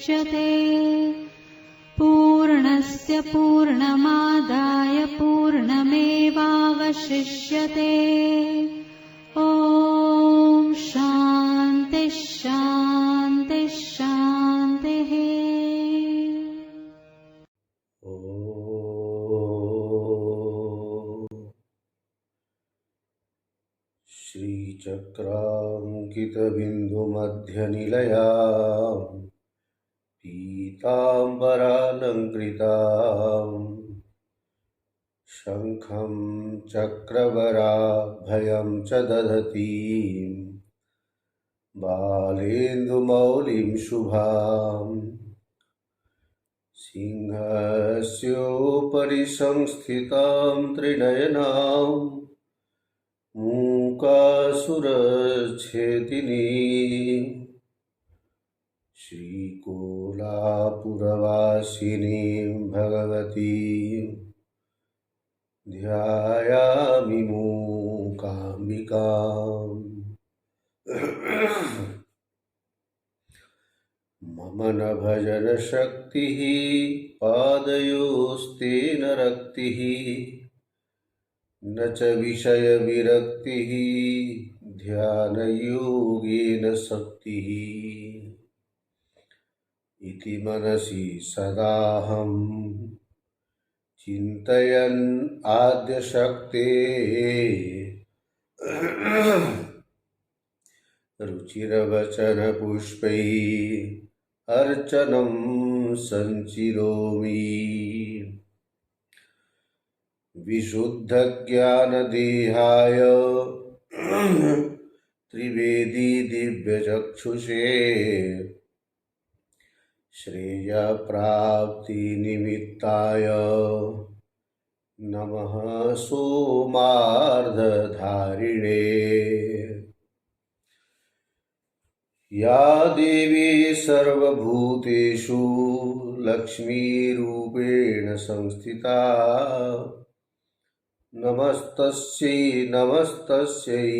मुच्यते। पूर्णस्य पूर्णमादाय पूर्णमेवावशिष्यते। ॐ शान्ति शान्ति शान्तिः। श्रीचक्राङ्कितबिन्दुमध्यनिलयाम् पीताम्बरालङ्कृताम् शङ्खं चक्रवराभयं च दधतीम् बालेन्दुमौलिं शुभाम् सिंहस्योपरि संस्थितां त्रिनयनाम् मूकासुरच्छेदिनी श्रीकोलापुरवासिनीं भगवतीं ध्यायामि मूकाम्बिकाम्। मम न भजनशक्तिः पादयोस्तेन रक्तिः न च विषयविरक्तिः ध्यानयोगेन शक्तिः। इति मनसि सदाहं चिन्तयन् आद्यशक्तेः रुचिरवचनपुष्पैः अर्चनं सञ्चिरोमि। विशुद्धज्ञानदेहाय त्रिवेदी दिव्यचक्षुषे श्रेयप्राप्तिनिमित्ताय नमः सोमार्धधारिणे। या देवी सर्वभूतेषु लक्ष्मीरूपेण संस्थिता नमस्तस्यै नमस्तस्यै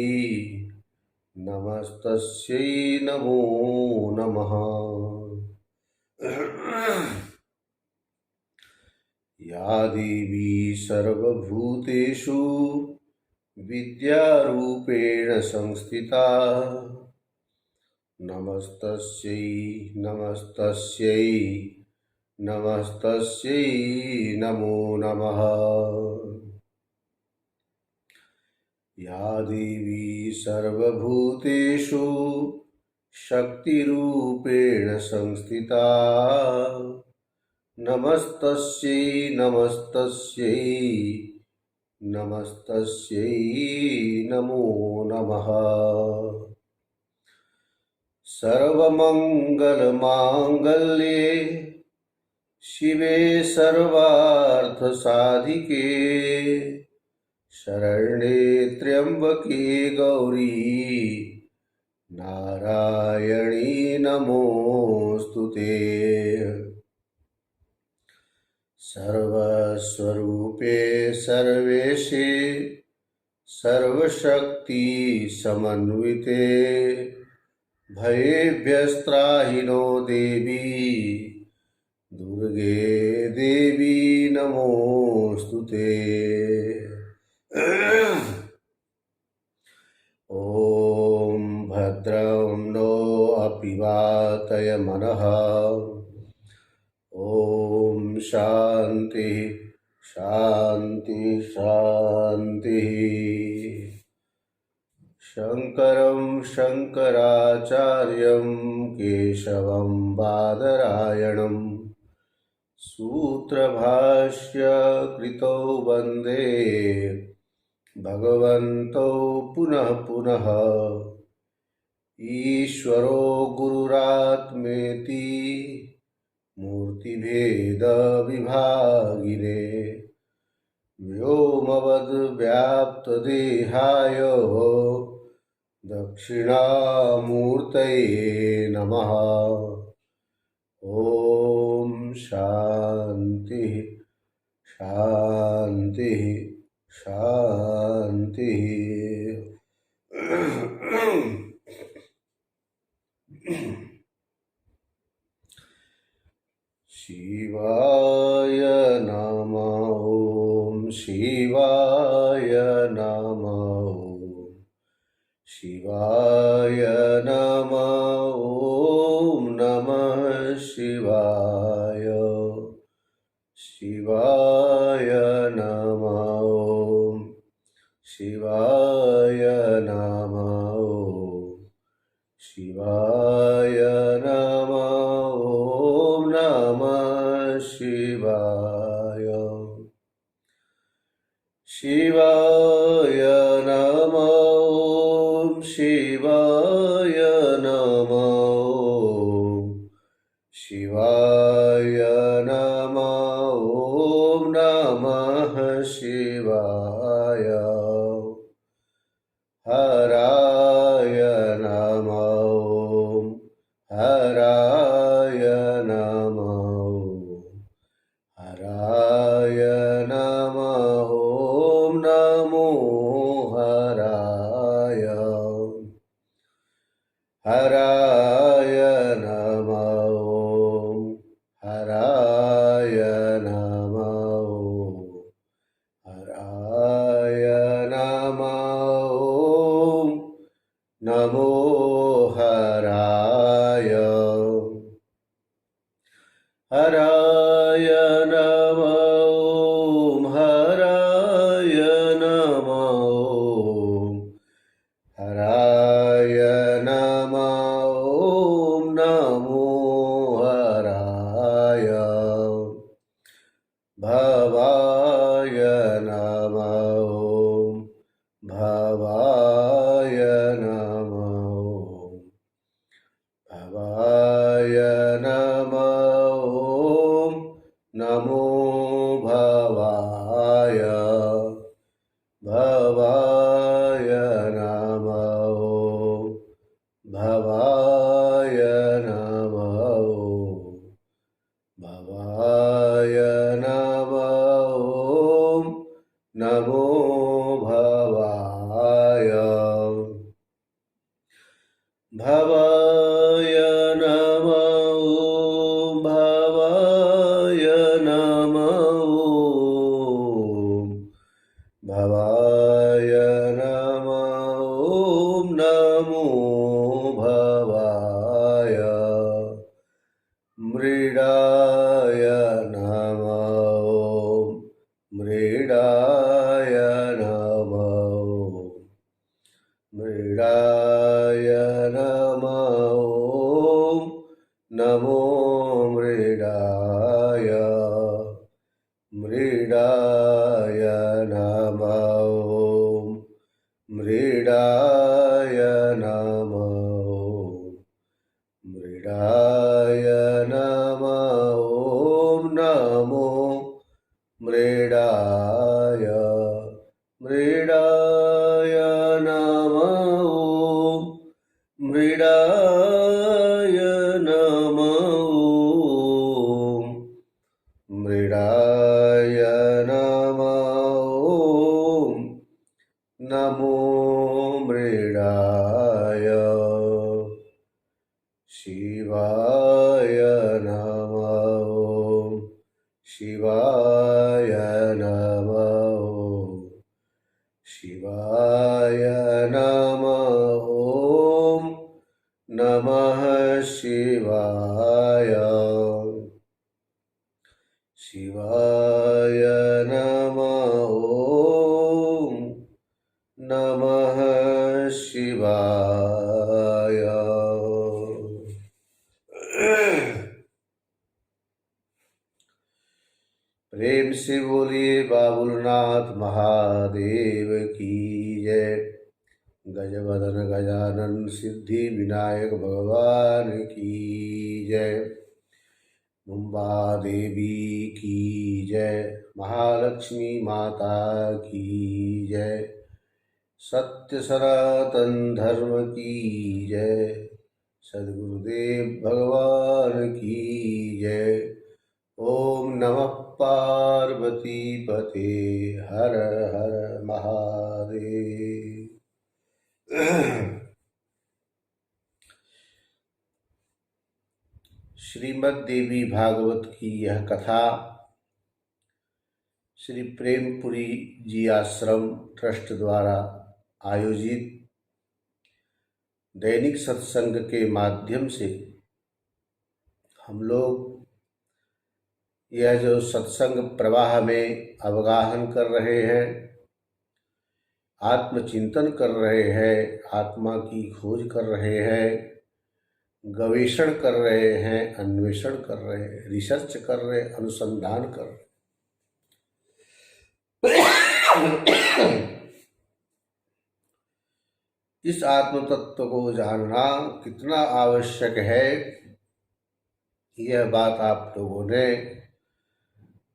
नमस्तस्यै नमो नमः। या देवी सर्वभूतेषु विद्यारूपेण संस्थिता नमस्तस्यै नमस्तस्यै नमस्तस्यै नमो नमः। या देवी सर्वभूतेषु शक्तिरूपेण संस्थिता नमस्तस्यै नमस्तस्यै नमस्तस्यै नमो नमः। सर्वमङ्गलमाङ्गल्ये शिवे सर्वार्थसाधिके शरण्ये त्र्यम्बके गौरी नारायणी नमोऽस्तुते। सर्वस्वरूपे सर्वेशे सर्वशक्ति समन्विते भयेभ्यस्त्राहि नो देवी दुर्गे देवी नमोऽस्तुते। ॐ भद्रं नो अपि वातय मनः। ॐ शान्ति शान्ति शान्तिः। शङ्करं शङ्कराचार्यं केशवं बादरायणं सूत्रभाष्यकृतौ वन्दे भगवन्तौ पुनः पुनः। ईश्वरो गुरुरात्मेति मूर्तिभेदविभागिने व्योमवद्व्याप्तदेहाय दक्षिणामूर्तये नमः। ॐ शान्तिः शान्तिः शान्तिः। शिवाय नमः। ॐ शिवाय नमः। ॐ शिवाय नमः। ॐ नमः शिवाय। शिवाय नमः। ॐ शिवाय नमः। ॐ शिवाय नमः। ॐ नमः शिवाय। शिवाय नमः। ॐ शिवाय नमः। ॐ शिवाय नमः। ॐ नमः शिवाय। हराय नमः। ॐ हराय नमः। ॐ हराय नमः। ॐ नमो हराय। हराय नमः। ॐ हराय नमः। ॐ हराय नमः। ॐ नमो हराय। हराय नमः। ॐ हराय नमः। ॐ हराय नमः। ॐ नमो हराय। भवाय नमः। ॐ भवाय नमः। ॐ भवाय नमः। ॐ नमो भवाय। भवाय नमः। ॐ भवाय नमः। ॐ भवाय नमः। ॐ नमो भवाय। भवाय नमः। ॐ भवाय नमः। ॐ भवाय नमः। ॐ नमो भवाय। मृडाय नमः। ॐ मृडाय नमः। ॐ मृडाय नमः। ॐ नमो मृडाय। मृडाय नमः। ॐ मृडाय नमः। ॐ मृडाय नमः। ॐ नमो मृडाय। मृडाय नमः। ॐ मृडाय नमः। ॐ मृडाय नमः। ॐ नमो मृडाय। शिवाय नमः। ॐ शिवाय नमः। ॐ शिवाय नमः। ॐ नमः शिवाय। शिवाय नमः। ॐ नमः शिवाय। प्रेम से बोलिए बाबुलनाथ महादेव की जय। गजवदन गजानन सिद्धि विनायक भगवान की जय। मुंबा देवी की जय। महालक्ष्मी माता की जय। सत्य सनातन धर्म की जय। सद्गुरुदेव भगवान की जय। ओम नमः पार्वती पते हर हर महादेव। श्रीमद् देवी भागवत की यह कथा श्री प्रेमपुरी जी आश्रम ट्रस्ट द्वारा आयोजित दैनिक सत्संग के माध्यम से हम लोग यह जो सत्संग प्रवाह में अवगाहन कर रहे हैं, आत्मचिंतन कर रहे हैं, आत्मा की खोज कर रहे हैं, गवेषण कर रहे हैं, अन्वेषण कर रहे हैं, रिसर्च कर रहे हैं, अनुसंधान कर रहे हैं। इस आत्म तत्व को जानना कितना आवश्यक है, यह बात आप लोगों ने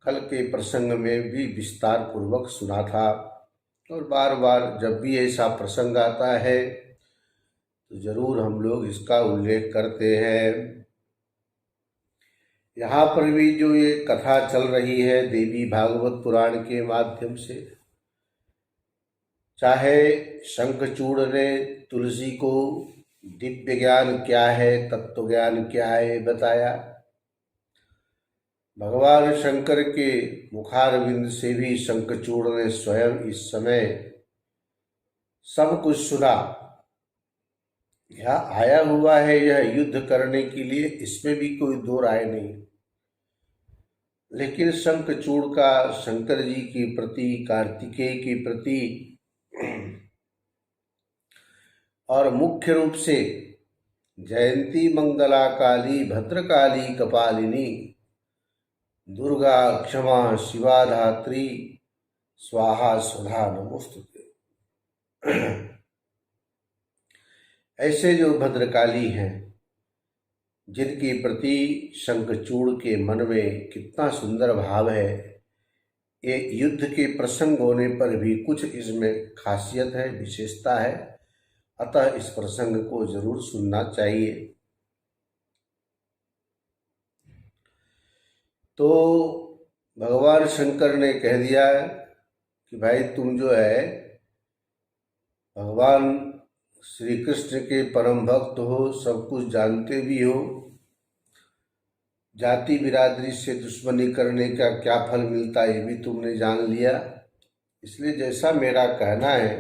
कल के प्रसंग में भी विस्तार पूर्वक सुना था। और बार बार जब भी ऐसा प्रसंग आता है तो जरूर हम लोग इसका उल्लेख करते हैं। यहाँ पर भी जो ये कथा चल रही है देवी भागवत पुराण के माध्यम से, चाहे शंखचूड़ ने तुलसी को दिव्य ज्ञान क्या है, तत्व ज्ञान क्या है बताया, भगवान शंकर के मुखारविंद से भी शंखचूड़ ने स्वयं इस समय सब कुछ सुना। यह आया हुआ है यह युद्ध करने के लिए, इसमें भी कोई दो राय नहीं। लेकिन शंखचूड़ का शंकर जी के प्रति, कार्तिकेय के प्रति और मुख्य रूप से जयंती मंगला काली भद्रकाली कपालिनी दुर्गा क्षमा शिवा धात्री स्वाहा स्वधा नमोस्तुते, ऐसे जो भद्रकाली हैं जिनके प्रति शंखचूड़ के मन में कितना सुंदर भाव है, ये युद्ध के प्रसंग होने पर भी कुछ इसमें खासियत है, विशेषता है। अतः इस प्रसंग को जरूर सुनना चाहिए। तो भगवान शंकर ने कह दिया कि भाई तुम जो है भगवान श्री कृष्ण के परम भक्त हो, सब कुछ जानते भी हो, जाति बिरादरी से दुश्मनी करने का क्या फल मिलता है ये भी तुमने जान लिया। इसलिए जैसा मेरा कहना है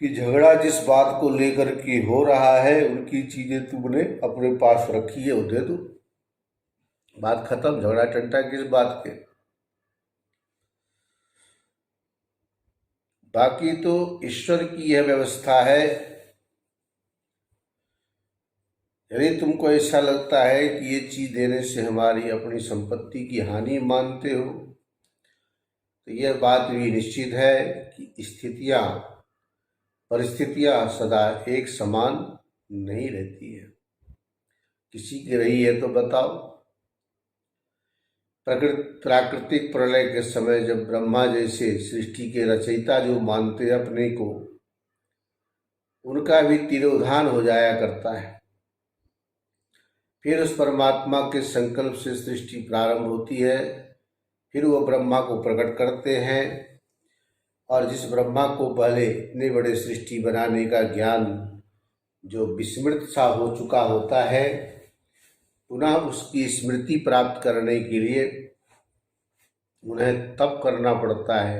कि झगड़ा जिस बात को लेकर के हो रहा है उनकी चीजें तुमने अपने पास रखी है, वो दे दो, बात खत्म। झगड़ा टंटा किस बात के। बाकी तो ईश्वर की यह व्यवस्था है। यदि तुमको ऐसा लगता है कि ये चीज देने से हमारी अपनी संपत्ति की हानि मानते हो तो यह बात भी निश्चित है कि स्थितियां, परिस्थितियां सदा एक समान नहीं रहती है। किसी की रही है तो बताओ। प्राकृतिक प्रलय के समय जब ब्रह्मा जैसे सृष्टि के रचयिता जो मानते अपने को, उनका भी तिरोधान हो जाया करता है। फिर उस परमात्मा के संकल्प से सृष्टि प्रारंभ होती है, फिर वो ब्रह्मा को प्रकट करते हैं। और जिस ब्रह्मा को पहले इतने बड़े सृष्टि बनाने का ज्ञान जो विस्मृत सा हो चुका होता है, पुनः उसकी स्मृति प्राप्त करने के लिए उन्हें तप करना पड़ता है,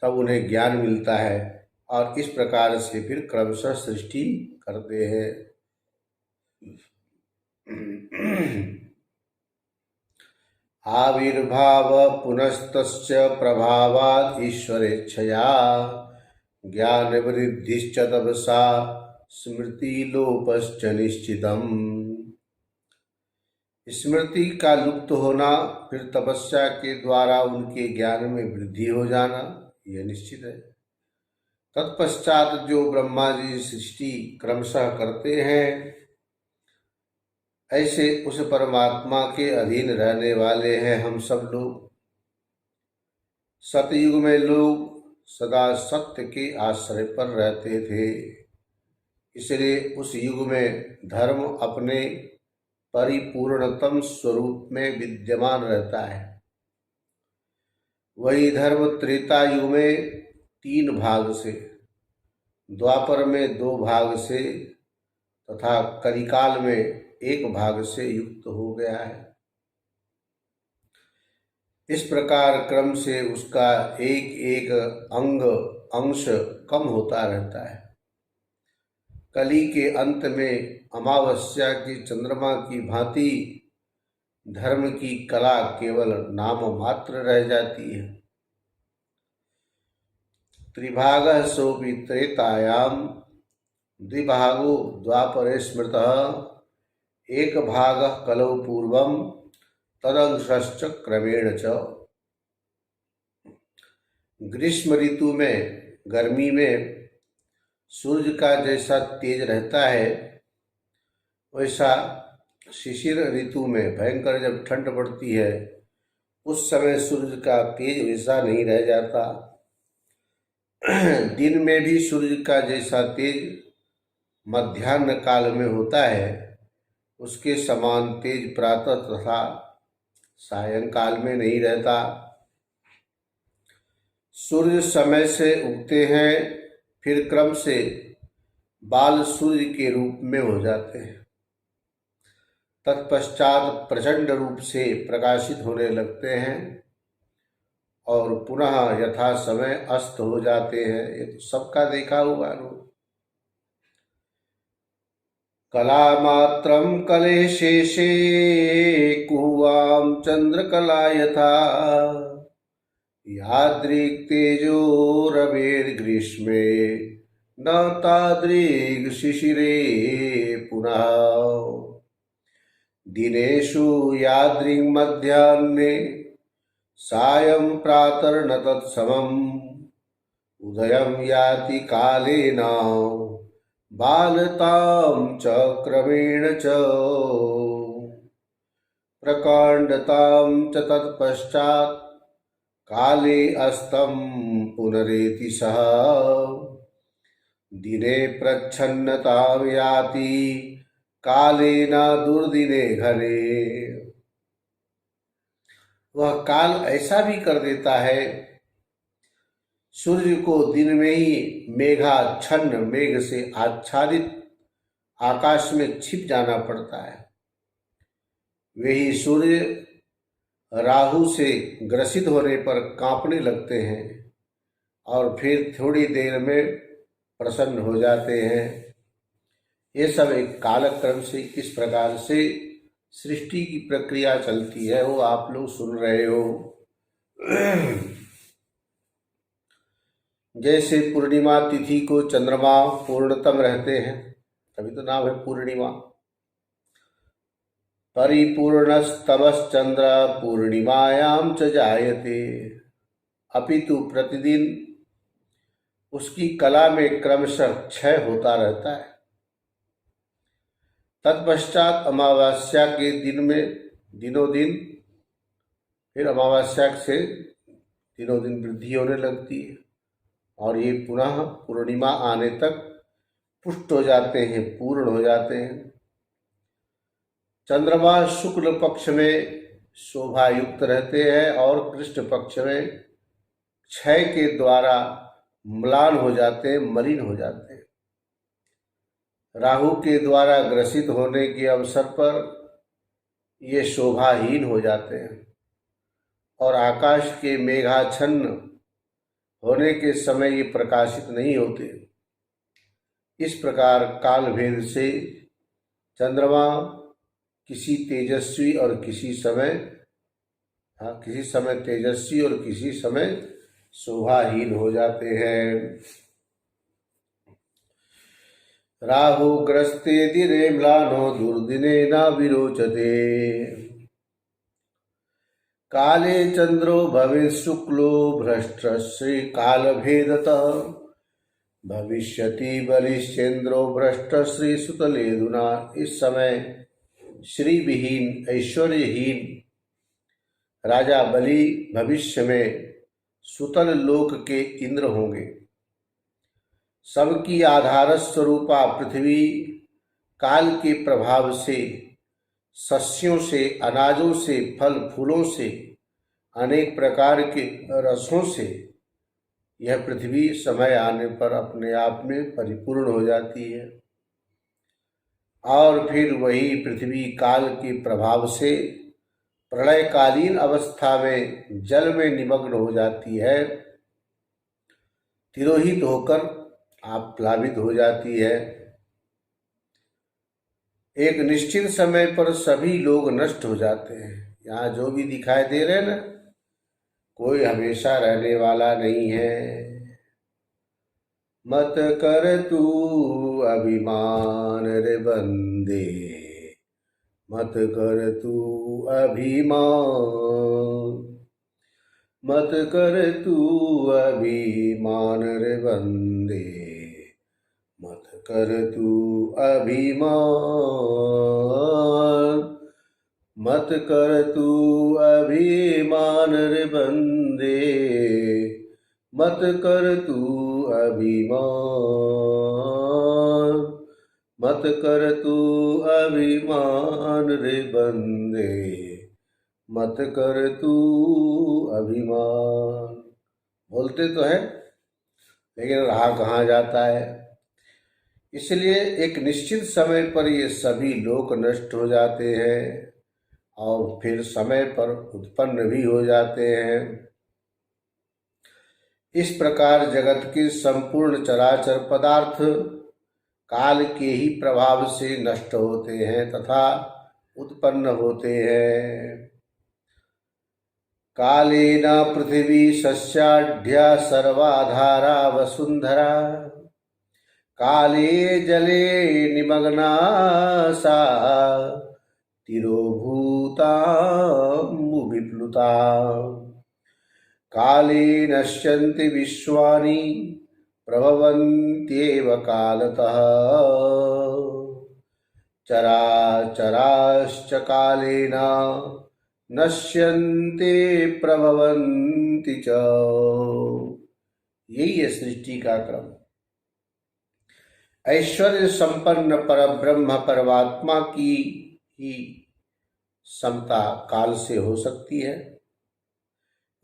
तब उन्हें ज्ञान मिलता है और इस प्रकार से फिर क्रमशः सृष्टि करते हैं। आविर्भाव पुनस्तश्च प्रभावात् ईश्वरेच्छया ज्ञान वृद्धिश्च तपसा स्मृति लोपश्च निश्चितम्। स्मृति का लुप्त होना, फिर तपस्या के द्वारा उनके ज्ञान में वृद्धि हो जाना, यह निश्चित है। तत्पश्चात जो ब्रह्मा जी सृष्टि क्रमशः करते हैं, ऐसे उस परमात्मा के अधीन रहने वाले हैं हम सब लोग। सतयुग में लोग सदा सत्य के आश्रय पर रहते थे, इसलिए उस युग में धर्म अपने परिपूर्णतम स्वरूप में विद्यमान रहता है। वही धर्म त्रेता युग में 3 भाग से, द्वापर में 2 भाग से तथा कलिकाल में एक भाग से युक्त हो गया है। इस प्रकार क्रम से उसका एक एक अंश कम होता रहता है। कली के अंत में अमावस्या की चंद्रमा की भांति धर्म की कला केवल नाम मात्र रह जाती है। त्रिभाग सोपि त्रेतायाम द्विभागो द्वापरे स्मृतः एक भाग कलौ पूर्वम तदंशश्च क्रमेण च। ग्रीष्म ऋतु में, गर्मी में सूर्य का जैसा तेज रहता है, वैसा शिशिर ऋतु में भयंकर जब ठंड पड़ती है उस समय सूर्य का तेज वैसा नहीं रह जाता। दिन में भी सूर्य का जैसा तेज मध्याह्न काल में होता है, उसके समान तेज प्रातः तथा सायंकाल में नहीं रहता। सूर्य समय से उगते हैं, फिर क्रम से बाल सूर्य के रूप में हो जाते हैं, तत्पश्चात प्रचंड रूप से प्रकाशित होने लगते हैं और पुनः यथा समय अस्त हो जाते हैं। ये तो सबका देखा हुआ अनुभव। कलामात्रं कले शेषे कुह्वां चंद्रकला यथा यादृक् तेजोरवेर्ग्रीष्मे न तादृक् शिशिरे पुनः। दिनेषु यादृक् मध्याह्ने सायं प्रातर्न तत्समम् उदयं याति कालेन बालतां च क्रमेण च प्रकाण्डतां च तत्पश्चात् काले अस्तं पुनरेति सः दिने प्रच्छन्नतां याति कालेन दुर्दिने घने। वह काल ऐसा भी कर देता है, सूर्य को दिन में ही मेघाच्छन्न, मेघ से आच्छादित आकाश में छिप जाना पड़ता है। वही सूर्य राहु से ग्रसित होने पर कांपने लगते हैं और फिर थोड़ी देर में प्रसन्न हो जाते हैं। ये सब एक कालक्रम से किस प्रकार से सृष्टि की प्रक्रिया चलती है वो आप लोग सुन रहे हो। जैसे पूर्णिमा तिथि को चंद्रमा पूर्णतम रहते हैं, तभी तो नाम है पूर्णिमा। परिपूर्णस्तमश्चंद्र पूर्णिमायां च जायते, अपितु प्रतिदिन उसकी कला में क्रमशः क्षय होता रहता है। तत्पश्चात अमावस्या के दिन में दिनों दिन, फिर अमावस्या से दिनों दिन वृद्धि होने लगती है और ये पुनः पूर्णिमा आने तक पुष्ट हो जाते हैं, पूर्ण हो जाते हैं। चंद्रमा शुक्ल पक्ष में शोभा युक्त रहते हैं और कृष्ण पक्ष में क्षय के द्वारा म्लान हो जाते हैं, मलिन हो जाते हैं। राहु के द्वारा ग्रसित होने के अवसर पर ये शोभाहीन हो जाते हैं और आकाश के मेघाच्छन्न होने के समय ये प्रकाशित नहीं होते। इस प्रकार काल भेद से चंद्रमा किसी तेजस्वी और किसी समय तेजस्वी और किसी समय शोभाहीन हो जाते हैं। राहु ग्रस्ते दिने म्लानो दुर्दिने न विरोचते, काले चंद्रो भवेत् शुक्लो भ्रष्ट श्री काल भेदतः भविष्यति बलिश्चंद्रो भ्रष्ट श्री सुतलेदुना। इस समय श्री विहीन ऐश्वर्यहीन राजा बलि भविष्य में सुतल लोक के इंद्र होंगे। सबकी आधार स्वरूपा पृथ्वी काल के प्रभाव से, सस्यों से, अनाजों से, फल फूलों से, अनेक प्रकार के रसों से यह पृथ्वी समय आने पर अपने आप में परिपूर्ण हो जाती है। और फिर वही पृथ्वी काल के प्रभाव से प्रलयकालीन अवस्था में जल में निमग्न हो जाती है, तिरोहित होकर आप प्लावित हो जाती है। एक निश्चित समय पर सभी लोग नष्ट हो जाते हैं। यहाँ जो भी दिखाई दे रहे हैं ना, कोई हमेशा रहने वाला नहीं है। मत कर तू अभिमान रे बंदे, मत कर तू अभिमान, मत कर तू अभिमान रे बंदे, मत कर तू अभिमान, मत कर तू अभिमान रे बंदे, मत कर तू अभिमान, मत कर तू अभिमान रे बंदे, मत कर तू अभिमान। बोलते तो है लेकिन रहा कहाँ जाता है। इसलिए एक निश्चित समय पर ये सभी लोग नष्ट हो जाते हैं और फिर समय पर उत्पन्न भी हो जाते हैं। इस प्रकार जगत के संपूर्ण चराचर पदार्थ काल के ही प्रभाव से नष्ट होते हैं तथा उत्पन्न होते हैं। कालेन पृथिवी सस्याढ्या सर्वाधारा वसुंधरा, काले जले निमग्ना सा तिरोभूता विप्लुता, काले नश्यन्ति विश्वानि प्रभवन्त्येव कालतः, चराचराश्च कालेन नश्यन्ते प्रभवन्ति च। यही है सृष्टि का क्रम। ऐश्वर्य संपन्न परब्रह्म परमात्मा की ही समता काल से हो सकती है।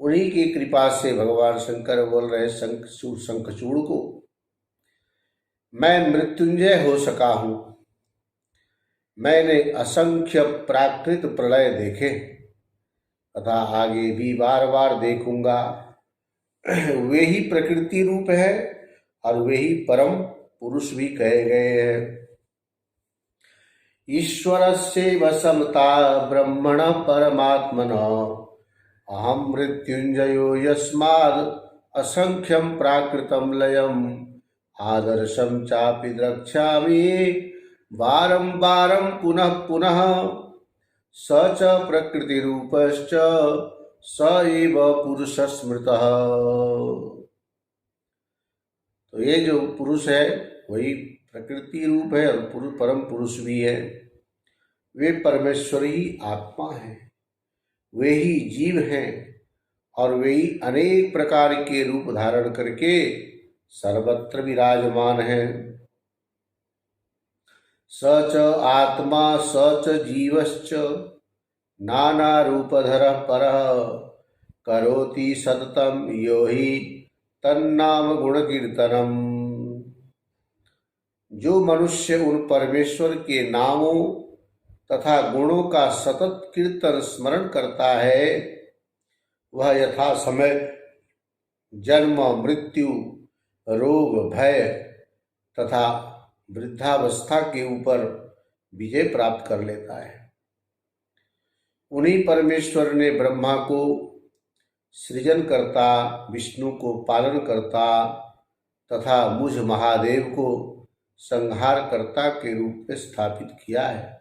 उन्हीं की कृपा से भगवान शंकर बोल रहे शंखचूड़ को, मैं मृत्युंजय हो सका हूं, मैंने असंख्य प्राकृत प्रलय देखे तथा आगे भी बार बार देखूंगा। वे ही प्रकृति रूप है और वे ही परम पुरुष भी कहे गए हैं। ईश्वरस्य वसमता ब्रह्मण परमात्मन, अहम मृत्युंजयो यस्माद् असंख्यम प्राकृतम लयम, आदर्शम चापि द्रक्ष्यामि वारं वारं पुनः पुनः, स च प्रकृति रूपश्च स एव पुरुष स्मृतः। तो ये जो पुरुष है वही प्रकृति रूप है और परम पुरुष भी है। वे परमेश्वर ही आत्मा है, वे ही जीव हैं और वे ही अनेक प्रकार के रूप धारण करके सर्वत्र विराजमान हैं। स च आत्मा स च जीवश्च नाना रूपधरः परः, करोति सततं यो हि तन्नाम गुण कीर्तनम। जो मनुष्य उन परमेश्वर के नामों तथा गुणों का सतत कीर्तन स्मरण करता है, वह यथा समय जन्म मृत्यु रोग भय तथा वृद्धावस्था के ऊपर विजय प्राप्त कर लेता है। उन्हीं परमेश्वर ने ब्रह्मा को सृजन करता, विष्णु को पालन करता तथा मुझ महादेव को संहार कर्ता के रूप में स्थापित किया है।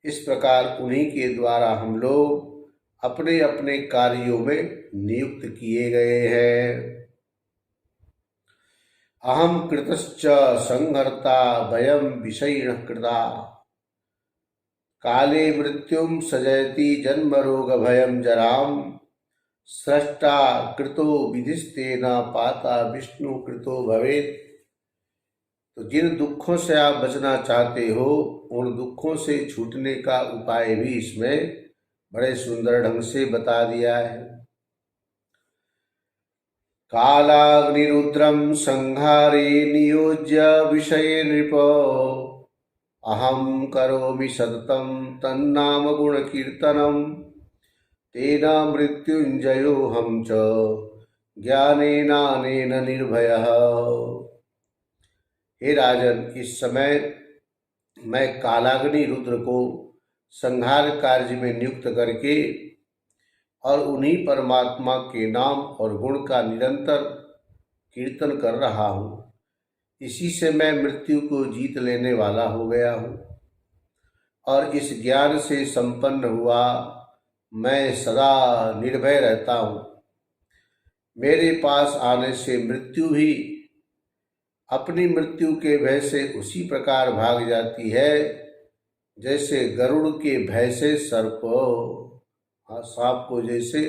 इस प्रकार उन्हीं के द्वारा हम लोग अपने अपने कार्यों में नियुक्त किए गए हैं। अहम कृतश्च संहर्ता वयम विषयिणः कृता, काले मृत्युम सजयति जन्म रोग भयम जराम, सृष्टा कृतो विधिस्तेन पाता विष्णु कृतो भवेत्। तो जिन दुखों से आप बचना चाहते हो, उन दुखों से छूटने का उपाय भी इसमें बड़े सुंदर ढंग से बता दिया है। कालाग्निरुद्रम संहारे नियोज्य विषये नृप, अहम करोमि सततं तन्नाम गुणकीर्तनं तेन मृत्युंजयोऽहं च ज्ञानेनानेन निर्भयः। हे राजन, इस समय मैं कालाग्नि रुद्र को संहार कार्य में नियुक्त करके और उन्हीं परमात्मा के नाम और गुण का निरंतर कीर्तन कर रहा हूँ। इसी से मैं मृत्यु को जीत लेने वाला हो गया हूँ और इस ज्ञान से संपन्न हुआ मैं सदा निर्भय रहता हूँ। मेरे पास आने से मृत्यु भी अपनी मृत्यु के भय से उसी प्रकार भाग जाती है जैसे गरुड़ के भय से सर्प। हाँ, सांप को जैसे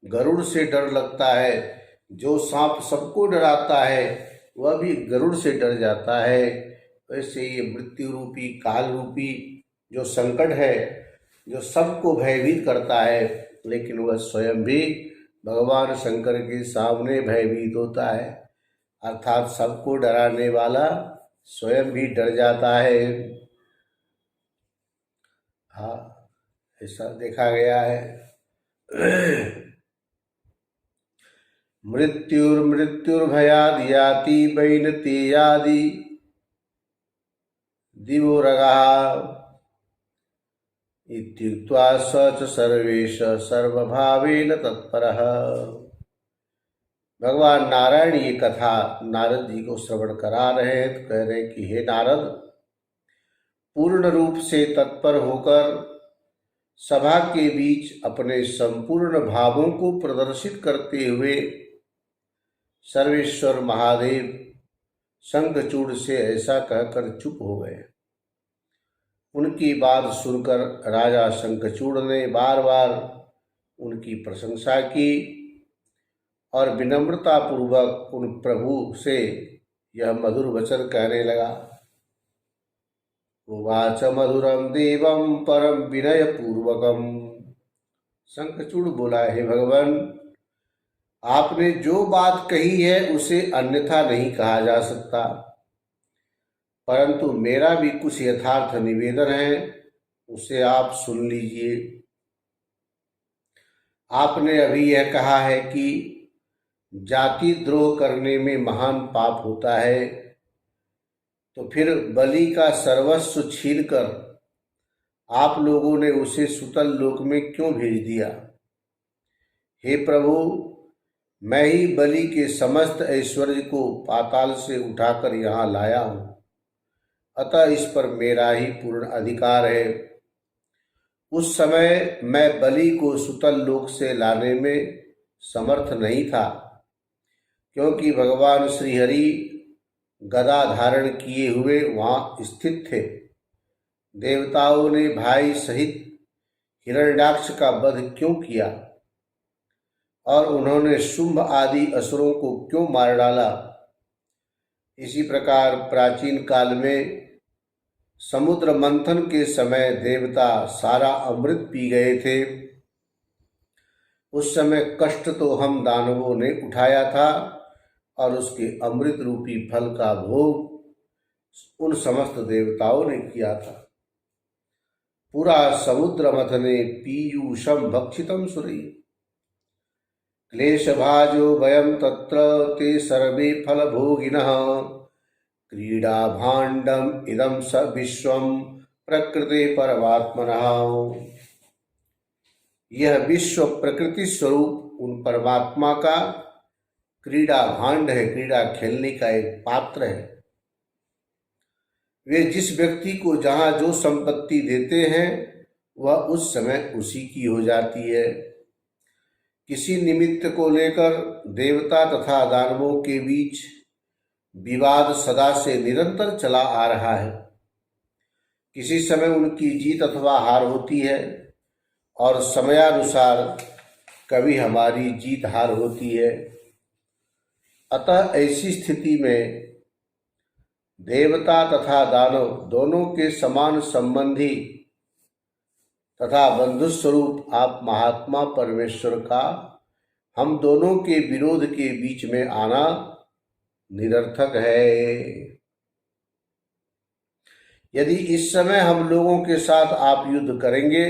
गरुड़ से डर लगता है, जो सांप सबको डराता है वह भी गरुड़ से डर जाता है, वैसे ये मृत्यु रूपी काल रूपी जो संकट है, जो सबको भयभीत करता है, लेकिन वह स्वयं भी भगवान शंकर के सामने भयभीत होता है। अर्थात सबको डराने वाला स्वयं भी डर जाता है। हाँ, ऐसा देखा गया है। मृत्युर्भयाद् याति वैनतेयादि दिवोरगः इत्युक्त्वा स च सर्वेश सर्वभावेन तत्परः। भगवान नारायण ये कथा नारद जी को श्रवण करा रहे हैं, तो कह रहे हैं कि हे नारद, पूर्ण रूप से तत्पर होकर सभा के बीच अपने संपूर्ण भावों को प्रदर्शित करते हुए सर्वेश्वर महादेव शंखचूड़ से ऐसा कहकर चुप हो गए। उनकी बात सुनकर राजा शंखचूड़ ने बार बार उनकी प्रशंसा की और विनम्रता पूर्वक उन प्रभु से यह मधुर वचन कहने लगा। उवाच मधुरम देवम परम विनय पूर्वकम। शंखचूड़ बोला, हे भगवान, आपने जो बात कही है उसे अन्यथा नहीं कहा जा सकता, परंतु मेरा भी कुछ यथार्थ निवेदन है, उसे आप सुन लीजिए। आपने अभी यह कहा है कि जाति द्रोह करने में महान पाप होता है, तो फिर बलि का सर्वस्व छीनकर आप लोगों ने उसे सुतल लोक में क्यों भेज दिया? हे प्रभु, मैं ही बलि के समस्त ऐश्वर्य को पाताल से उठाकर यहाँ लाया हूँ, अतः इस पर मेरा ही पूर्ण अधिकार है। उस समय मैं बलि को सुतल लोक से लाने में समर्थ नहीं था, क्योंकि भगवान श्रीहरि गदा धारण किए हुए वहाँ स्थित थे। देवताओं ने भाई सहित हिरण्याक्ष का वध क्यों किया और उन्होंने शुंभ आदि असुरों को क्यों मार डाला? इसी प्रकार प्राचीन काल में समुद्र मंथन के समय देवता सारा अमृत पी गए थे। उस समय कष्ट तो हम दानवों ने उठाया था और उसके अमृत रूपी फल का भोग उन समस्त देवताओं ने किया था। पूरा समुद्र मथने पीयूषम भक्षितम सुरी क्लेश भाजो वयम तत्र ते सर्वे फल भोगिनः क्रीडा भाण्डम इदम स विश्वम प्रकृति परमात्मनः। यह विश्व प्रकृति स्वरूप उन परमात्मा का क्रीडा भांड है, क्रीड़ा खेलने का एक पात्र है। वे जिस व्यक्ति को जहाँ जो संपत्ति देते हैं वह उस समय उसी की हो जाती है। किसी निमित्त को लेकर देवता तथा दानवों के बीच विवाद सदा से निरंतर चला आ रहा है। किसी समय उनकी जीत अथवा हार होती है और समयानुसार कभी हमारी जीत हार होती है। अतः ऐसी स्थिति में देवता तथा दानव दोनों के समान संबंधी तथा बंधु स्वरूप आप महात्मा परमेश्वर का हम दोनों के विरोध के बीच में आना निरर्थक है। यदि इस समय हम लोगों के साथ आप युद्ध करेंगे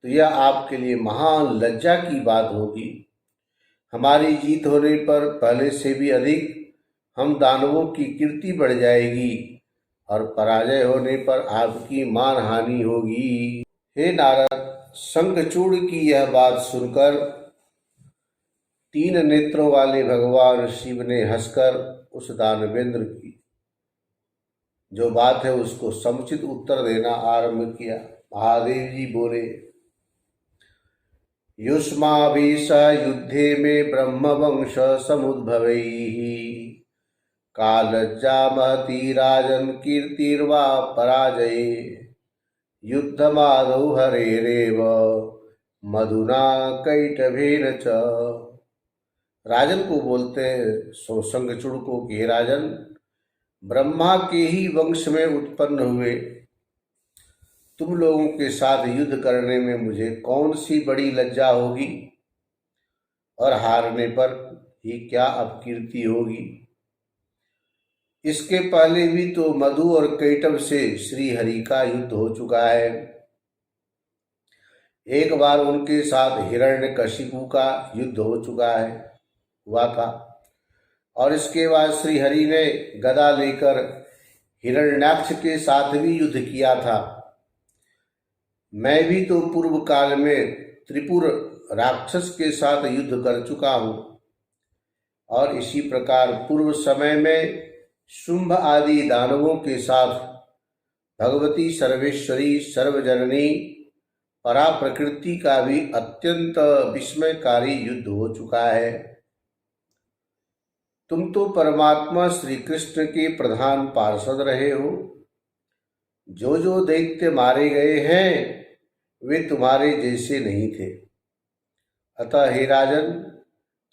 तो यह आपके लिए महान लज्जा की बात होगी। हमारी जीत होने पर पहले से भी अधिक हम दानवों की कीर्ति बढ़ जाएगी और पराजय होने पर आपकी मानहानि होगी। हे नारद, शंखचूड़ की यह बात सुनकर 3 नेत्रों वाले भगवान शिव ने हंसकर उस दानवेंद्र की जो बात है उसको समुचित उत्तर देना आरंभ किया। महादेव जी बोले, युष्माभिष युद्धे में ब्रह्मवंश समुद्भवैः कालज्जा महती राजन कीर्तिर्वा पराजये युद्धमादौ हरेरेव मधुना कैटभेन च। राजन को बोलते हैं शंखचूड़ को कि राजन, ब्रह्मा के ही वंश में उत्पन्न हुए तुम लोगों के साथ युद्ध करने में मुझे कौन सी बड़ी लज्जा होगी और हारने पर ही क्या अपकीर्ति होगी। इसके पहले भी तो मधु और कैटभ से श्री हरि का युद्ध हो चुका है। एक बार उनके साथ हिरण्यकशिपु का युद्ध हो चुका है हुआ था और इसके बाद श्री हरि ने गदा लेकर हिरण्याक्ष के साथ भी युद्ध किया था। मैं भी तो पूर्व काल में त्रिपुर राक्षस के साथ युद्ध कर चुका हूँ और इसी प्रकार पूर्व समय में शुंभ आदि दानवों के साथ भगवती सर्वेश्वरी सर्वजननी परा प्रकृति का भी अत्यंत विस्मयकारी युद्ध हो चुका है। तुम तो परमात्मा श्री कृष्ण के प्रधान पार्षद रहे हो। जो दैत्य मारे गए हैं वे तुम्हारे जैसे नहीं थे। अतः हे राजन,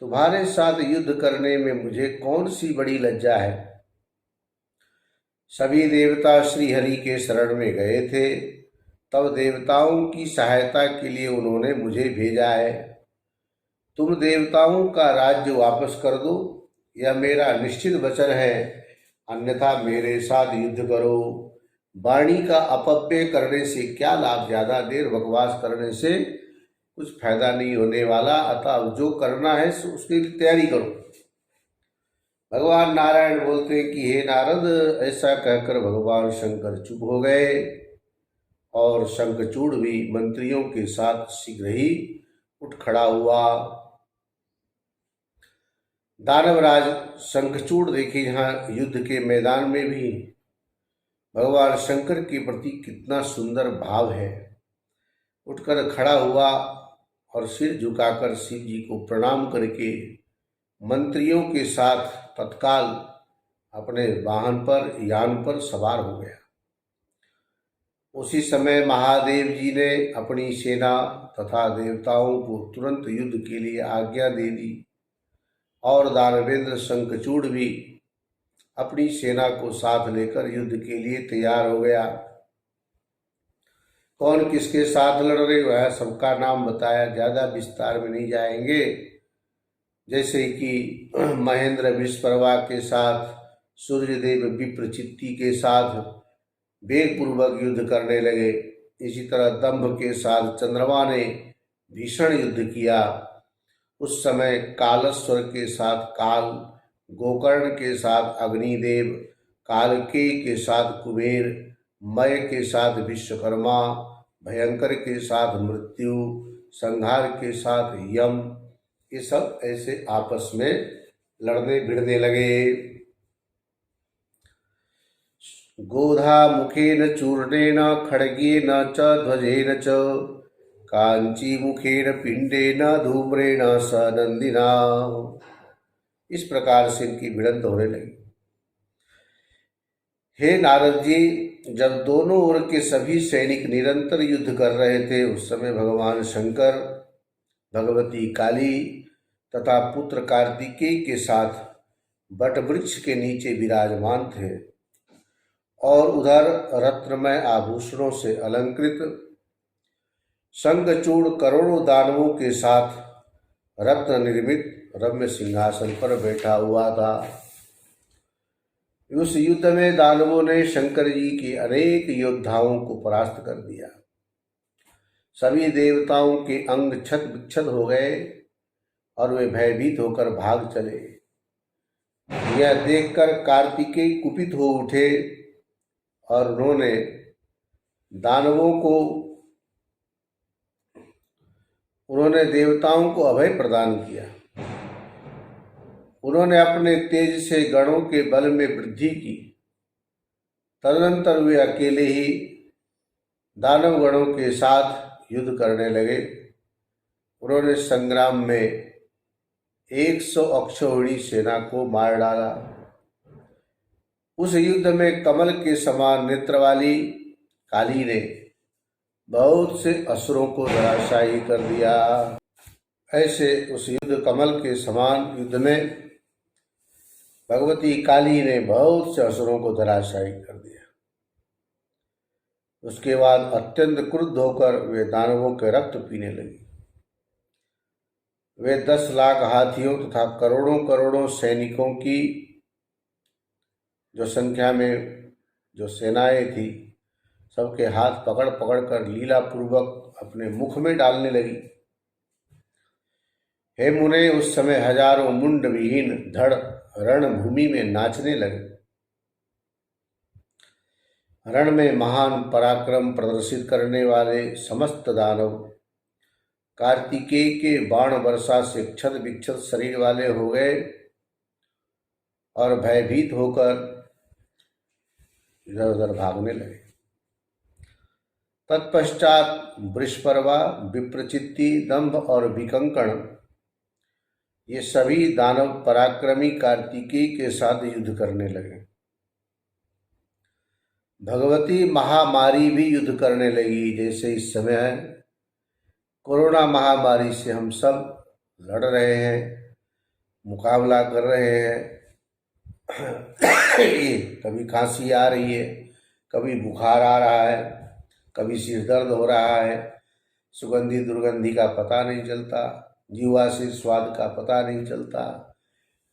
तुम्हारे साथ युद्ध करने में मुझे कौन सी बड़ी लज्जा है। सभी देवता श्री हरि के शरण में गए थे, तब देवताओं की सहायता के लिए उन्होंने मुझे भेजा है। तुम देवताओं का राज्य वापस कर दो, यह मेरा निश्चित वचन है, अन्यथा मेरे साथ युद्ध करो। वाणी का अपव्यय करने से क्या लाभ, ज्यादा देर बकवास करने से कुछ फायदा नहीं होने वाला। अतः जो करना है उसकी तैयारी करो। भगवान नारायण बोलते कि हे नारद, ऐसा कहकर भगवान शंकर चुप हो गए और शंखचूड़ भी मंत्रियों के साथ शीघ्र ही उठ खड़ा हुआ। दानवराज शंखचूड़ देखे यहाँ युद्ध के मैदान में भी भगवान शंकर के प्रति कितना सुंदर भाव है। उठकर खड़ा हुआ और सिर झुकाकर शिव जी को प्रणाम करके मंत्रियों के साथ तत्काल अपने वाहन पर यान पर सवार हो गया। उसी समय महादेव जी ने अपनी सेना तथा देवताओं को तुरंत युद्ध के लिए आज्ञा दे दी और दानवेंद्र शंखचूड़ भी अपनी सेना को साथ लेकर युद्ध के लिए तैयार हो गया। कौन किसके साथ लड़ रहे वह सबका नाम बताया, ज्यादा विस्तार में नहीं जाएंगे। जैसे कि महेंद्र विश्वकर्मा के साथ सूर्यदेव विप्रचित्ति के साथ वेग पूर्वक युद्ध करने लगे। इसी तरह दंभ के साथ चंद्रमा ने भीषण युद्ध किया। उस समय कालस्वर के साथ काल, गोकर्ण के साथ अग्निदेव, कालकेय के साथ कुबेर, मय के साथ विश्वकर्मा, भयंकर के साथ मृत्यु, संहार के साथ यम, ये सब ऐसे आपस में लड़ने भिड़ने लगे। गोधा मुखेन चूर्णेन खड्गेन च ध्वजेन च कांची मुखेन पिंडेन धूम्रेण स नंदिना। इस प्रकार से इनकी भिड़ंत होने लगी। हे नारद जी, जब दोनों ओर के सभी सैनिक निरंतर युद्ध कर रहे थे उस समय भगवान शंकर, भगवती काली तथा पुत्र कार्तिकेय के साथ वटवृक्ष के नीचे विराजमान थे और उधर रत्नमय आभूषणों से अलंकृत शंखचूड़ करोड़ों दानवों के साथ रत्न निर्मित रम्य सिंहासन पर बैठा हुआ था। उस युद्ध में दानवों ने शंकर जी के अनेक योद्धाओं को परास्त कर दिया। सभी देवताओं के अंग छत विक्षत हो गए और वे भयभीत होकर भाग चले। यह देखकर कार्तिकेय कुपित हो उठे और उन्होंने देवताओं को अभय प्रदान किया। उन्होंने अपने तेज से गणों के बल में वृद्धि की। तदनंतर वे अकेले ही दानव गणों के साथ युद्ध करने लगे। उन्होंने संग्राम में 100 अक्षौहिणी सेना को मार डाला। उस युद्ध में कमल के समान नेत्र वाली काली ने बहुत से असुरों को धराशायी कर दिया। ऐसे उस युद्ध कमल के समान युद्ध में भगवती काली ने बहुत से असुरों को धराशायी कर दिया। उसके बाद अत्यंत क्रुद्ध होकर वे दानवों के रक्त पीने लगी। वे 10 लाख हाथियों तथा करोड़ों करोड़ों सैनिकों की जो संख्या में जो सेनाएं थी, सबके हाथ पकड़ पकड़ कर लीला पूर्वक अपने मुख में डालने लगी। हे मुने, उस समय हजारों मुंड विहीन धड़ रणभूमि में नाचने लगे। रण में महान पराक्रम प्रदर्शित करने वाले समस्त दानव कार्तिकेय के बाण वर्षा से क्षत विक्षत शरीर वाले हो गए और भयभीत होकर इधर उधर भागने लगे। तत्पश्चात वृषपर्वा, विप्रचित्ति, दंभ और विकंकण ये सभी दानव पराक्रमी कार्तिकेय के साथ युद्ध करने लगे। भगवती महामारी भी युद्ध करने लगी। जैसे इस समय है, कोरोना महामारी से हम सब लड़ रहे हैं, मुकाबला कर रहे हैं। कभी खांसी आ रही है, कभी बुखार आ रहा है, कभी सिर दर्द हो रहा है, सुगंधी दुर्गंधी का पता नहीं चलता, जीवा से स्वाद का पता नहीं चलता।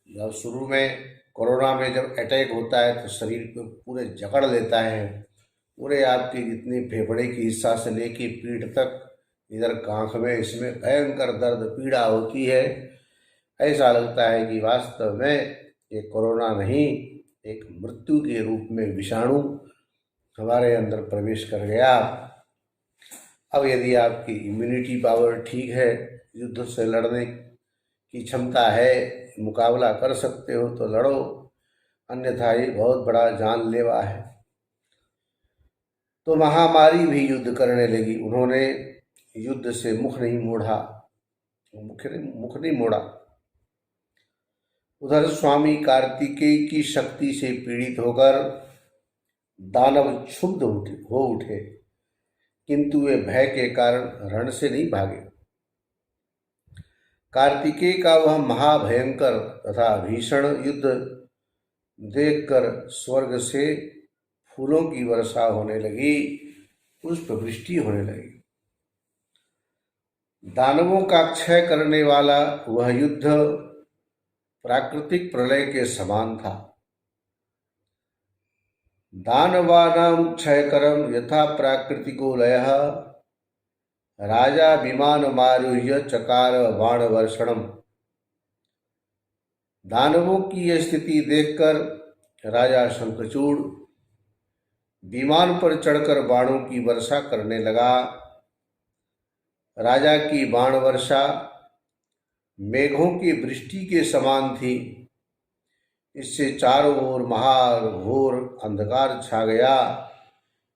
जब शुरू में कोरोना में जब अटैक होता है तो शरीर को पूरे जकड़ लेता है। पूरे आपके जितने फेफड़े की हिस्सा से लेके पीठ तक, इधर कांख में, इसमें भयंकर दर्द पीड़ा होती है। ऐसा लगता है कि वास्तव में ये कोरोना नहीं, एक मृत्यु के रूप में विषाणु हमारे अंदर प्रवेश कर गया। अब यदि आपकी इम्यूनिटी पावर ठीक है, युद्ध से लड़ने की क्षमता है, मुकाबला कर सकते हो तो लड़ो, अन्यथा ये बहुत बड़ा जानलेवा है। तो महामारी भी युद्ध करने लगी। उन्होंने युद्ध से मुख नहीं मोड़ा। उधर स्वामी कार्तिकेय की शक्ति से पीड़ित होकर दानव क्षुब्ध हो उठे, किंतु वे भय के कारण रण से नहीं भागे। कार्तिकेय का वह महाभयंकर तथा भीषण युद्ध देखकर स्वर्ग से फूलों की वर्षा होने लगी, पुष्प वृष्टि होने लगी। दानवों का क्षय करने वाला वह युद्ध प्राकृतिक प्रलय के समान था। दानवानां क्षयकरं यथा प्राकृतिको लयः, राजा विमानमारुह्य चकार बाणवर्षणम। दानवों की यह स्थिति देखकर राजा शंखचूड़ विमान पर चढ़कर बाणों की वर्षा करने लगा। राजा की बाण वर्षा मेघों की वृष्टि के समान थी। इससे चारों ओर महाघोर अंधकार छा गया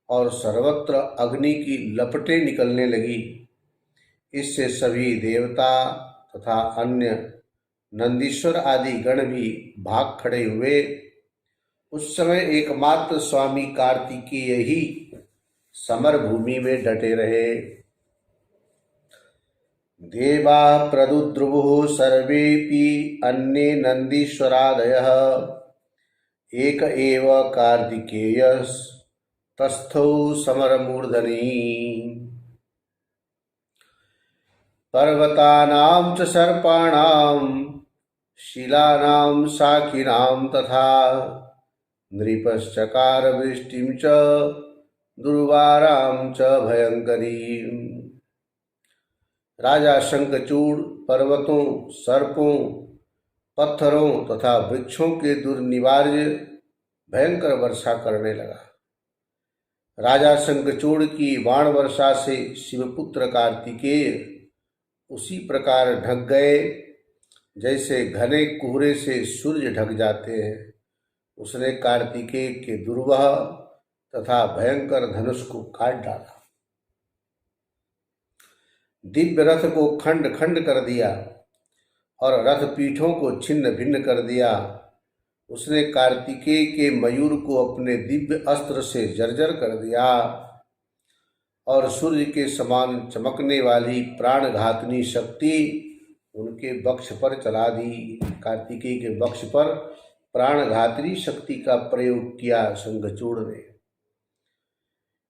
और सर्वत्र अग्नि की लपटें निकलने लगी। इससे सभी देवता तथा अन्य नंदीश्वर आदि गण भी भाग खड़े हुए। उस समय एकमात्र स्वामी कार्तिकेय ही समर भूमि में डटे रहे। देवा प्रदुद्रुवुः सर्वेपि अन्ये नंदीश्वरादयः, एक एव कार्तिकेयस्तस्थौ समरमूर्धनि। पर्वतानां च सर्पाणां शिलानां शाखिनां तथा नृपश्चकार वृष्टिं च दुर्वारां च भयंकरीं। राजा शंखचूड़ पर्वतों, सर्पों, पत्थरों तथा वृक्षों के दुर्निवार्य भयंकर वर्षा करने लगा। राजा शंखचूड़ की बाण वर्षा से शिवपुत्र कार्तिकेय उसी प्रकार ढक गए जैसे घने कोहरे से सूर्य ढक जाते हैं। उसने कार्तिकेय के दुर्वह तथा भयंकर धनुष को काट डाला, दिव्य रथ को खंड खंड कर दिया और रथ पीठों को छिन्न भिन्न कर दिया। उसने कार्तिकेय के मयूर को अपने दिव्य अस्त्र से जर्जर कर दिया और सूर्य के समान चमकने वाली प्राणघातनी शक्ति उनके वक्ष पर चला दी। कार्तिकेय के वक्ष पर प्राणघातनी शक्ति का प्रयोग किया शंखचूड़ ने।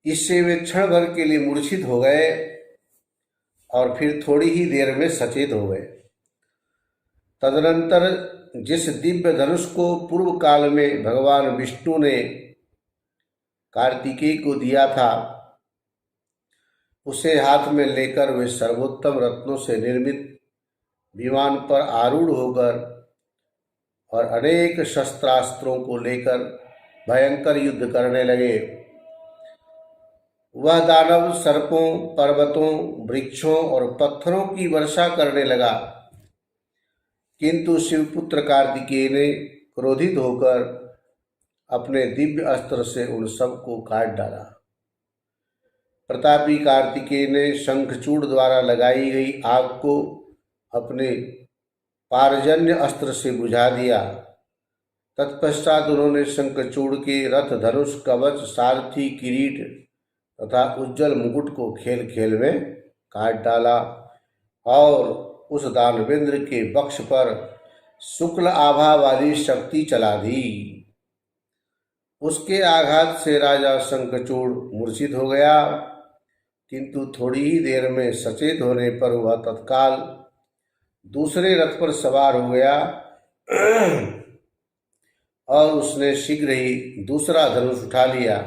इससे वे क्षण भर के लिए मूर्छित हो गए और फिर थोड़ी ही देर में सचेत हो गए। तदनंतर जिस दिव्य धनुष को पूर्व काल में भगवान विष्णु ने कार्तिकेय को दिया था, उसे हाथ में लेकर वे सर्वोत्तम रत्नों से निर्मित विमान पर आरूढ़ होकर और अनेक शस्त्रास्त्रों को लेकर भयंकर युद्ध करने लगे। वह दानव सर्पों, पर्वतों, वृक्षों और पत्थरों की वर्षा करने लगा, किंतु शिवपुत्र कार्तिकेय ने क्रोधित होकर अपने दिव्य अस्त्र से उन सबको काट डाला। प्रतापी कार्तिकेय ने शंखचूड़ द्वारा लगाई गई आग को अपने पारजन्य अस्त्र से बुझा दिया। तत्पश्चात उन्होंने शंखचूड़ के रथ, धनुष, कवच, सारथी, किरीट तथा उज्जवल मुकुट को खेल खेल में काट डाला और उस दानवेंद्र के वक्ष पर शुक्ल आभा वाली शक्ति चला दी। उसके आघात से राजा शंखचूड़ मूर्छित हो गया, किंतु थोड़ी ही देर में सचेत होने पर वह तत्काल दूसरे रथ पर सवार हो गया और उसने शीघ्र ही दूसरा धनुष उठा लिया।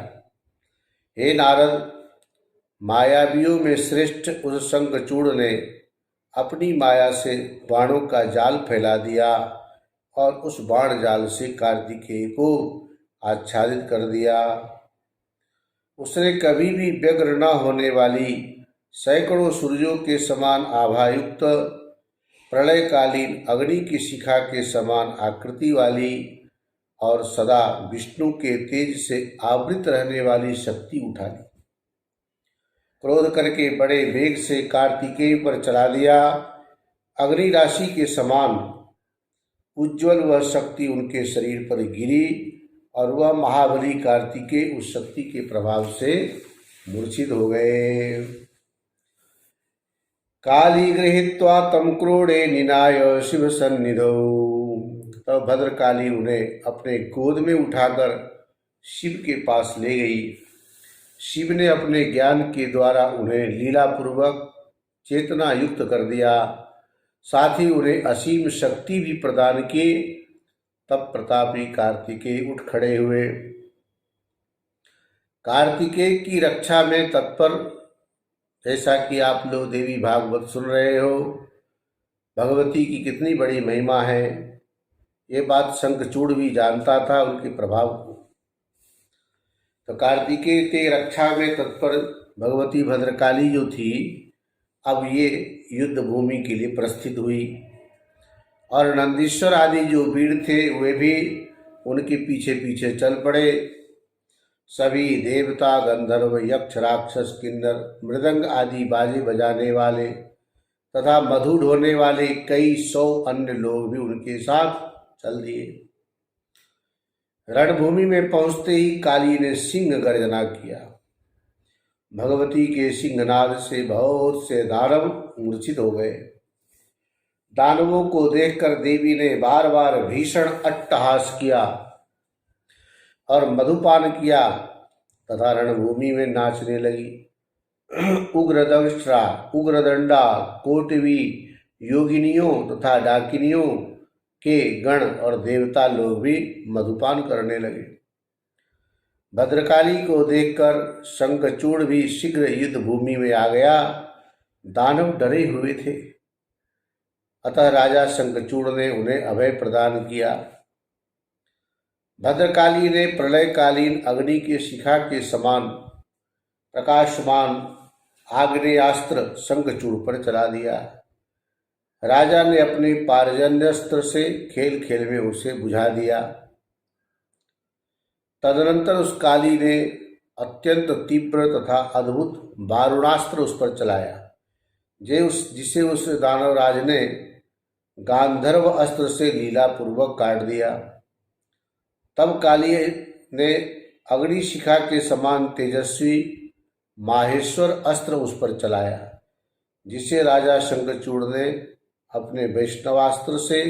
हे नारद, मायावियों में श्रेष्ठ उस शंखचूड़ ने अपनी माया से बाणों का जाल फैला दिया और उस बाण जाल से कार्तिकेय को आच्छादित कर दिया। उसने कभी भी व्यग्र न होने वाली सैकड़ों सूर्यों के समान आभायुक्त, प्रलयकालीन अग्नि की शिखा के समान आकृति वाली और सदा विष्णु के तेज से आवृत रहने वाली शक्ति उठा ली। क्रोध करके बड़े वेग से कार्तिकेय पर चला दिया। अग्नि राशि के समान उज्जवल वह शक्ति उनके शरीर पर गिरी और वह महाबली कार्तिकेय उस शक्ति के प्रभाव से मूर्छित हो गए। काली गृहीत्वा तम क्रोड़े निनाय शिव सन्निधौ। तब भद्रकाली उन्हें अपने गोद में उठाकर शिव के पास ले गई। शिव ने अपने ज्ञान के द्वारा उन्हें लीलापूर्वक चेतना युक्त कर दिया, साथ ही उन्हें असीम शक्ति भी प्रदान की। तब प्रतापी कार्तिकेय उठ खड़े हुए। कार्तिकेय की रक्षा में तत्पर, जैसा कि आप लोग देवी भागवत सुन रहे हो, भगवती की कितनी बड़ी महिमा है, ये बात शंखचूड़ भी जानता था उनके प्रभाव को। तो कार्तिकेय के रक्षा में तत्पर भगवती भद्रकाली जो थी, अब ये युद्ध भूमि के लिए प्रस्थित हुई और नंदीश्वर आदि जो वीर थे वे भी उनके पीछे पीछे चल पड़े। सभी देवता, गंधर्व, यक्ष, राक्षस, किन्नर, मृदंग आदि बाजे बजाने वाले तथा मधु ढोने वाले कई 100 अन्य लोग भी उनके साथ चल दिए। रणभूमि में पहुंचते ही काली ने सिंह गर्जना किया। भगवती के सिंहनाद से बहुत से दानव मूर्छित हो गए। दानवों को देखकर देवी ने बार बार भीषण अट्टहास किया और मधुपान किया तथा रणभूमि में नाचने लगी। उग्रदंष्ट्रा, उग्रदंडा, कोटवी, योगिनियों तथा डाकिनियों के गण और देवता लोग भी मधुपान करने लगे। भद्रकाली को देखकर शंखचूड़ भी शीघ्र युद्ध भूमि में आ गया। दानव डरे हुए थे, अतः राजा शंखचूड़ ने उन्हें अभय प्रदान किया। भद्रकाली ने प्रलयकालीन अग्नि के शिखा के समान प्रकाशमान आग्नेयास्त्र शंखचूड़ पर चला दिया। राजा ने अपने पारजन्यस्त्र से खेल खेल में उसे बुझा दिया। तदनंतर उस काली ने अत्यंत तीव्र तथा अद्भुत वारुणास्त्र उस पर चलाया, जिसे उस दानवराज ने गांधर्व अस्त्र से लीलापूर्वक काट दिया। तब काली ने अग्निशिखा के समान तेजस्वी माहेश्वर अस्त्र उस पर चलाया, जिसे राजा शंखचूड़ ने अपने वैष्णवास्त्र से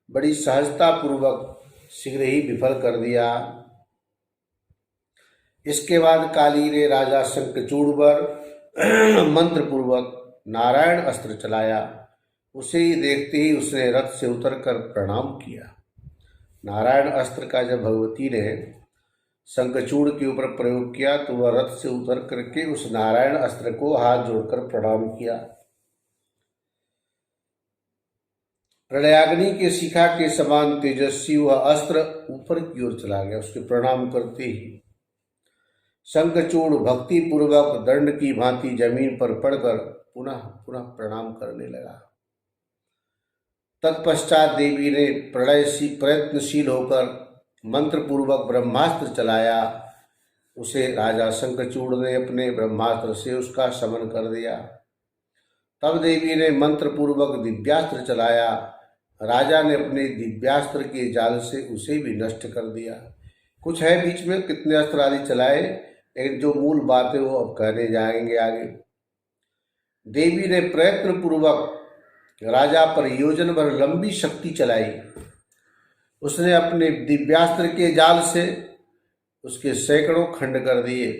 बड़ी सहजतापूर्वक शीघ्र ही विफल कर दिया। इसके बाद काली ने राजा शंखचूड़ पर मंत्रपूर्वक नारायण अस्त्र चलाया। उसे ही देखते ही उसने रथ से उतरकर प्रणाम किया। नारायण अस्त्र का जब भगवती ने शंखचूड़ के ऊपर प्रयोग किया तो वह रथ से उतर करके उस नारायण अस्त्र को हाथ जोड़कर प्रणाम किया। प्रलयाग्नि के शिखा के समान तेजस्वी वह अस्त्र ऊपर की ओर चला गया। उसके प्रणाम करते ही शंखचूड़ भक्ति पूर्वक दंड की भांति जमीन पर पड़कर पुनः पुनः प्रणाम करने लगा। तत्पश्चात देवी ने प्रयत्नशील होकर मंत्रपूर्वक ब्रह्मास्त्र चलाया। उसे राजा शंखचूड़ ने अपने ब्रह्मास्त्र से उसका शमन कर दिया। तब देवी ने मंत्रपूर्वक दिव्यास्त्र चलाया। राजा ने अपने दिव्यास्त्र के जाल से उसे भी नष्ट कर दिया। कुछ है बीच में कितने अस्त्र आदि चलाए, लेकिन जो मूल बात है वो अब कहने जाएंगे आगे। देवी ने प्रयत्न पूर्वक राजा पर योजन भर लंबी शक्ति चलाई। उसने अपने दिव्यास्त्र के जाल से उसके सैकड़ों खंड कर दिए।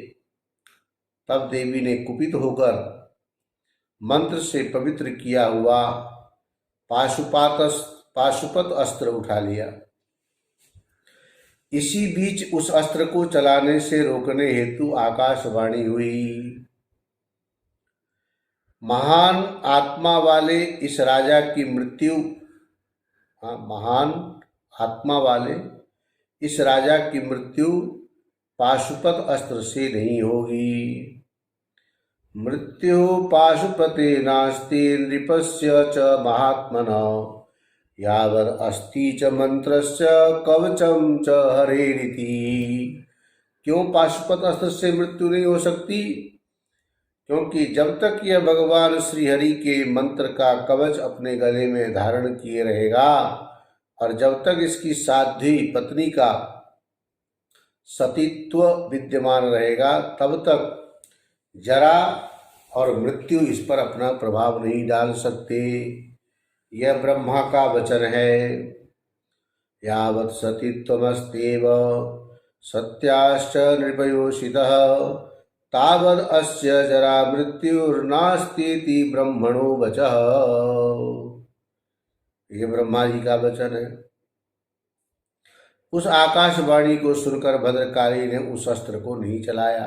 तब देवी ने कुपित होकर मंत्र से पवित्र किया हुआ पाशुपत अस्त्र उठा लिया। इसी बीच उस अस्त्र को चलाने से रोकने हेतु आकाशवाणी हुई। महान आत्मा वाले इस राजा की मृत्यु इस राजा की मृत्यु पाशुपत अस्त्र से नहीं होगी। मृत्यु पाशुपते नास्ति नृपस्य च महात्मनः यावद अस्ति च मंत्रस्य कवचम च हरेरिति। क्यों पाशुपत अस्त्र से मृत्यु नहीं हो सकती? क्योंकि जब तक यह भगवान श्री हरि के मंत्र का कवच अपने गले में धारण किए रहेगा और जब तक इसकी साध्वी पत्नी का सतीत्व विद्यमान रहेगा, तब तक जरा और मृत्यु इस पर अपना प्रभाव नहीं डाल सकते। यह ब्रह्मा का वचन है। यावत् सतीत्वमस्त्येव सत्याश्च नृपयोषितः तावद् अस्य जरा मृत्युर्नास्तीति ब्रह्मणो वचः। ये ब्रह्मा जी का वचन है। उस आकाशवाणी को सुनकर भद्रकाली ने उस अस्त्र को नहीं चलाया।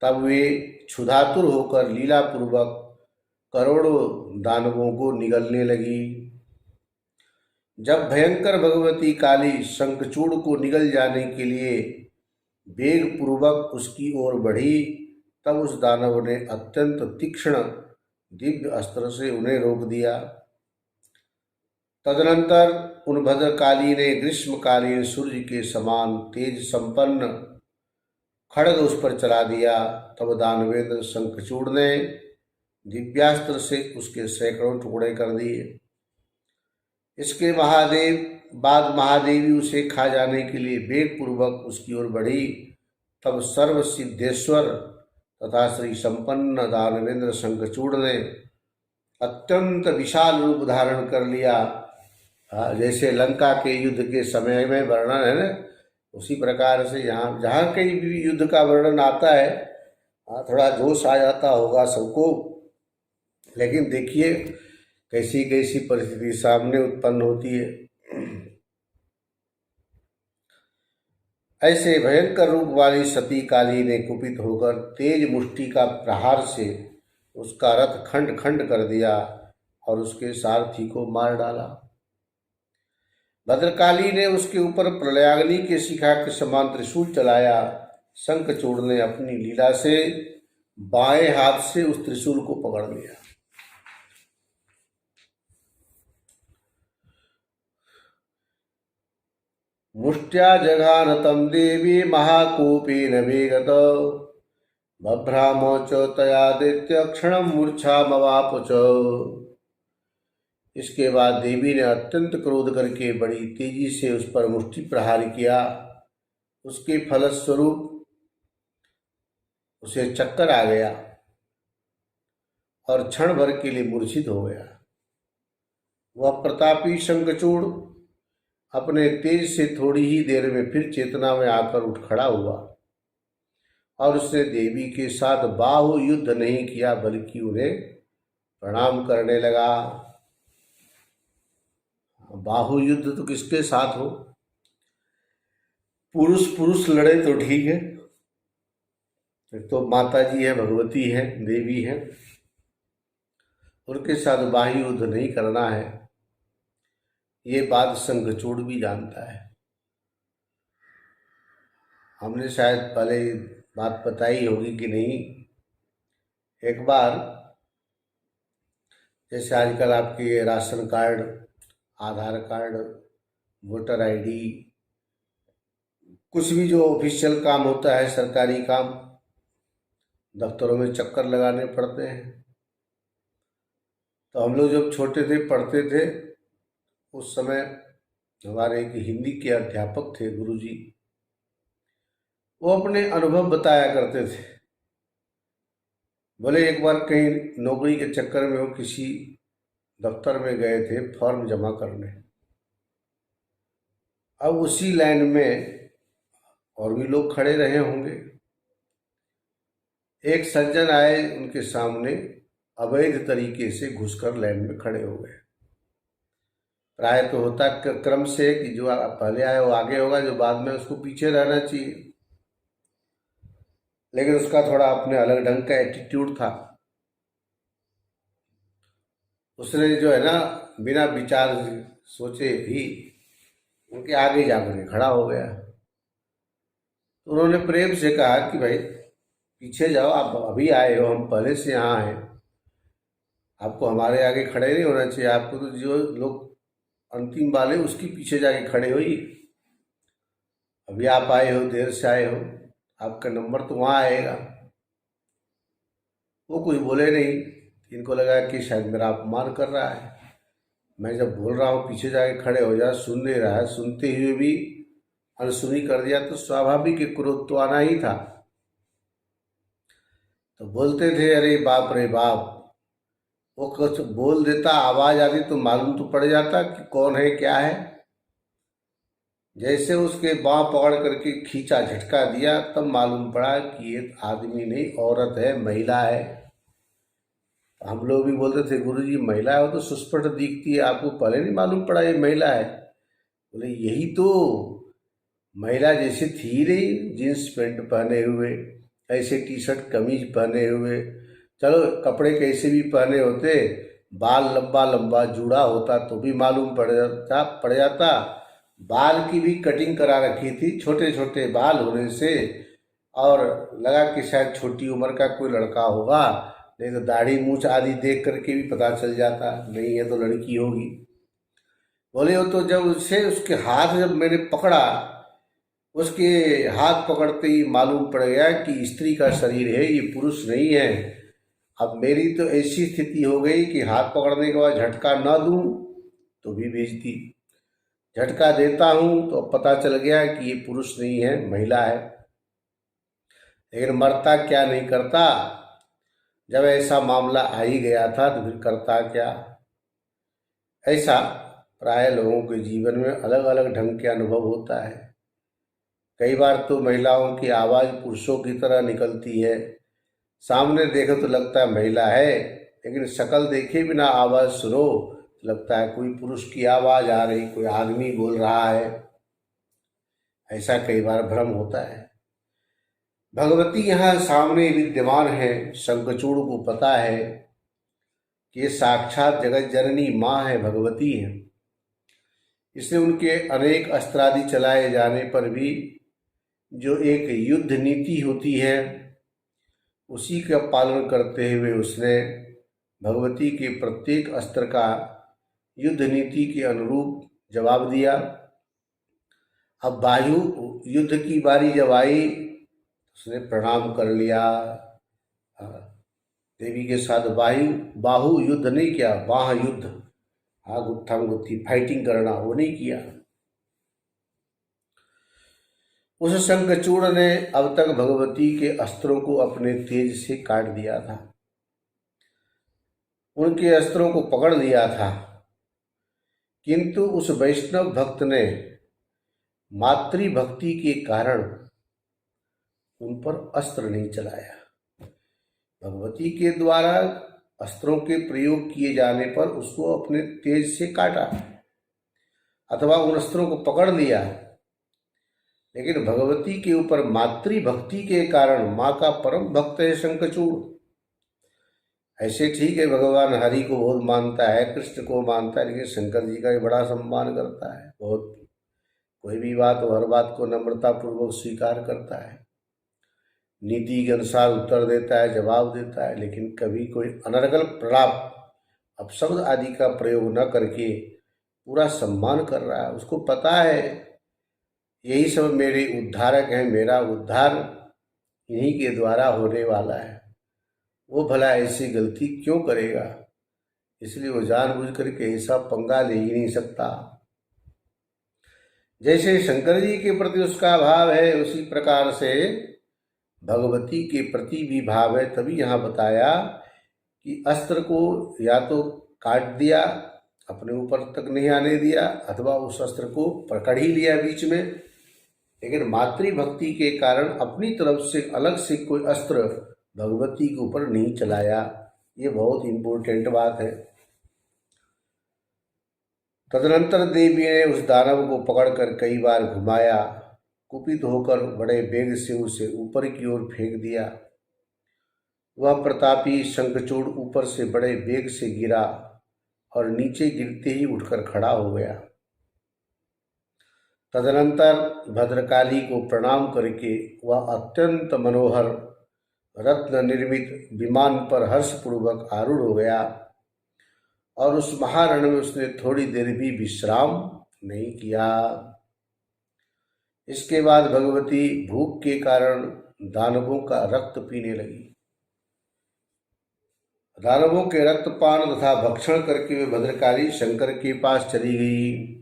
तब वे क्षुधातुर होकर लीलापूर्वक करोड़ों दानवों को निगलने लगी। जब भयंकर भगवती काली शंखचूड़ को निगल जाने के लिए वेग पूर्वक उसकी ओर बढ़ी, तब उस दानव ने अत्यंत तीक्ष्ण दिव्य अस्त्र से उन्हें रोक दिया। तदनंतर उन भद्रकाली ने ग्रीष्मकालीन सूर्य के समान तेज संपन्न खड्ग उस पर चला दिया। तब दानवेंद्र शंखचूड़ ने दिव्यास्त्र से उसके सैकड़ों टुकड़े कर दिए। इसके बाद महादेवी उसे खा जाने के लिए वेग पूर्वक उसकी ओर बढ़ी। तब सर्व सिद्धेश्वर तथा श्री संपन्न दानवेंद्र शंखचूड़ ने अत्यंत विशाल रूप धारण कर लिया। जैसे लंका के युद्ध के समय में वर्णन है ना, उसी प्रकार से यहाँ जहाँ कहीं भी युद्ध का वर्णन आता है थोड़ा जोश आ जाता होगा सबको। लेकिन देखिए कैसी कैसी परिस्थिति सामने उत्पन्न होती है। ऐसे भयंकर रूप वाली सती काली ने कुपित होकर तेज मुष्टि का प्रहार से उसका रथ खंड खंड कर दिया और उसके सारथी को मार डाला। भद्रकाली ने उसके ऊपर प्रलयाग्नि के शिखा के समान त्रिशूल चलाया। शंखचूड़ ने अपनी लीला से बाएं हाथ से उस त्रिशूल को पकड़ लिया। मुष्ट्या जघान तम देवी महाकूपेन वेगत बभ्राम च तयादित्य क्षणम मूर्छामवाप च। इसके बाद देवी ने अत्यंत क्रोध करके बड़ी तेजी से उस पर मुष्टि प्रहार किया। उसके फलस्वरूप उसे चक्कर आ गया और क्षण भर के लिए मूर्छित हो गया। वह प्रतापी शंखचूड़ अपने तेज से थोड़ी ही देर में फिर चेतना में आकर उठ खड़ा हुआ और उसने देवी के साथ बाहु युद्ध नहीं किया बल्कि उन्हें प्रणाम करने लगा। बाहु युद्ध तो किसके साथ हो, पुरुष पुरुष लड़े तो ठीक है, तो माता जी है, भगवती है, देवी है, उनके साथ बाह्य युद्ध नहीं करना है। ये बात शंखचूड़ भी जानता है। हमने शायद पहले बात बताई होगी कि नहीं। एक बार जैसे आजकल आपके राशन कार्ड, आधार कार्ड, वोटर आईडी, कुछ भी जो ऑफिशियल काम होता है, सरकारी काम, दफ्तरों में चक्कर लगाने पड़ते हैं। तो हम लोग जब छोटे थे, पढ़ते थे, उस समय हमारे एक हिंदी के अध्यापक थे, गुरुजी, वो अपने अनुभव बताया करते थे। बोले एक बार कहीं नौकरी के चक्कर में वो किसी दफ्तर में गए थे फॉर्म जमा करने। अब उसी लाइन में और भी लोग खड़े रहे होंगे। एक सज्जन आए, उनके सामने अवैध तरीके से घुसकर लाइन में खड़े हो गए। प्राय तो होता क्रम से कि जो पहले आया वो आगे होगा, जो बाद में उसको पीछे रहना चाहिए। लेकिन उसका थोड़ा अपने अलग ढंग का एटीट्यूड था। उसने जो है ना, बिना विचार सोचे ही उनके आगे जाकर खड़ा हो गया। तो उन्होंने प्रेम से कहा कि भाई पीछे जाओ, आप अभी आए हो, हम पहले से यहाँ हैं, आपको हमारे आगे खड़े नहीं होना चाहिए। आपको तो जो लोग अंतिम वाले उसके पीछे जाके खड़े हो ही। अभी आप आए हो, देर से आए हो, आपका नंबर तो वहाँ आएगा। वो कुछ बोले नहीं। इनको लगा कि शायद मेरा अपमान कर रहा है। मैं जब बोल रहा हूँ पीछे जाके खड़े हो जा, सुन नहीं रहा है, सुनते हुए भी अनसुनी कर दिया, तो स्वाभाविक क्रोध तो आना ही था। तो बोलते थे, अरे बाप रे बाप। वो कुछ बोल देता, आवाज आती तो मालूम तो पड़ जाता कि कौन है, क्या है। जैसे उसके बाँह पकड़ करके खींचा, झटका दिया, तब मालूम पड़ा कि ये आदमी नहीं, औरत है, महिला है। हम लोग भी बोलते थे, गुरुजी महिला है, वो तो सुस्पष्ट दिखती है, आपको पहले नहीं मालूम पड़ा ये महिला है? बोले यही तो महिला जैसे थी नहीं, जींस पैंट पहने हुए, ऐसे टी शर्ट कमीज पहने हुए, चलो कपड़े कैसे भी पहने होते, बाल लंबा लंबा जूड़ा होता तो भी मालूम पड़ जाता। बाल की भी कटिंग करा रखी थी, छोटे छोटे बाल होने से, और लगा कि शायद छोटी उम्र का कोई लड़का होगा, नहीं तो दाढ़ी मूछ आदि देख करके भी पता चल जाता, नहीं है तो लड़की होगी। बोले वो तो जब उसके हाथ जब मैंने पकड़ा, उसके हाथ पकड़ते ही मालूम पड़ गया कि स्त्री का शरीर है, ये पुरुष नहीं है। अब मेरी तो ऐसी स्थिति हो गई कि हाथ पकड़ने के बाद झटका न दूं तो भी बेइज्जती, झटका देता हूं तो पता चल गया कि ये पुरुष नहीं है, महिला है। लेकिन मरता क्या नहीं करता। जब ऐसा मामला आ ही गया था तो फिर करता क्या। ऐसा प्राय लोगों के जीवन में अलग अलग ढंग के अनुभव होता है। कई बार तो महिलाओं की आवाज़ पुरुषों की तरह निकलती है। सामने देखो तो लगता है महिला है, लेकिन शक्ल देखे बिना आवाज़ सुनो तो लगता है कोई पुरुष की आवाज़ आ रही, कोई आदमी बोल रहा है। ऐसा कई बार भ्रम होता है। भगवती यहाँ सामने विद्यमान है। शंखचूड़ को पता है कि ये साक्षात जगत जननी माँ है, भगवती है। इसलिए उनके अनेक अस्त्रादि चलाए जाने पर भी जो एक युद्ध नीति होती है उसी का पालन करते हुए उसने भगवती के प्रत्येक अस्त्र का युद्ध नीति के अनुरूप जवाब दिया। अब वायु युद्ध की बारी जब आई, उसने प्रणाम कर लिया। देवी के साथ बाहु युद्ध नहीं किया, बाह युद्ध, गुत्था गुत्थी फाइटिंग करना, वो नहीं किया। उस शंखचूड़ ने अब तक भगवती के अस्त्रों को अपने तेज से काट दिया था, उनके अस्त्रों को पकड़ लिया था, किंतु उस वैष्णव भक्त ने मातृभक्ति के कारण उन पर अस्त्र नहीं चलाया। भगवती के द्वारा अस्त्रों के प्रयोग किए जाने पर उसको अपने तेज से काटा अथवा उन अस्त्रों को पकड़ लिया, लेकिन भगवती के ऊपर मातृभक्ति के कारण, माँ का परम भक्त है शंखचूड़। ऐसे ठीक है, भगवान हरि को बहुत मानता है, कृष्ण को मानता है, लेकिन शंकर जी का भी बड़ा सम्मान करता है बहुत। कोई भी बात हो, हर बात को नम्रता पूर्वक स्वीकार करता है, नीति के अनुसार उत्तर देता है, जवाब देता है, लेकिन कभी कोई अनर्गल प्रलाप, अपशब्द आदि का प्रयोग न करके पूरा सम्मान कर रहा है। उसको पता है यही सब मेरे उद्धारक हैं, मेरा उद्धार इन्हीं के द्वारा होने वाला है। वो भला ऐसी गलती क्यों करेगा? इसलिए वो जानबूझ करके ऐसा पंगा ले ही नहीं सकता। जैसे शंकर जी के प्रति उसका भाव है, उसी प्रकार से भगवती के प्रति भी भाव है। तभी यहाँ बताया कि अस्त्र को या तो काट दिया, अपने ऊपर तक नहीं आने दिया, अथवा उस अस्त्र को पकड़ ही लिया बीच में, लेकिन मातृभक्ति के कारण अपनी तरफ से अलग से कोई अस्त्र भगवती के ऊपर नहीं चलाया। ये बहुत इम्पोर्टेंट बात है। तदनंतर देवी ने उस दानव को पकड़कर कई बार घुमाया, कुपित होकर बड़े वेग से उसे ऊपर की ओर फेंक दिया। वह प्रतापी शंखचूड़ ऊपर से बड़े वेग से गिरा और नीचे गिरते ही उठकर खड़ा हो गया। तदनंतर भद्रकाली को प्रणाम करके वह अत्यंत मनोहर रत्न निर्मित विमान पर हर्षपूर्वक आरूढ़ हो गया और उस महारण में उसने थोड़ी देर भी विश्राम नहीं किया। इसके बाद भगवती भूख के कारण दानवों का रक्त पीने लगी। दानवों के रक्तपान तथा भक्षण करके वे भद्रकाली शंकर के पास चली गई।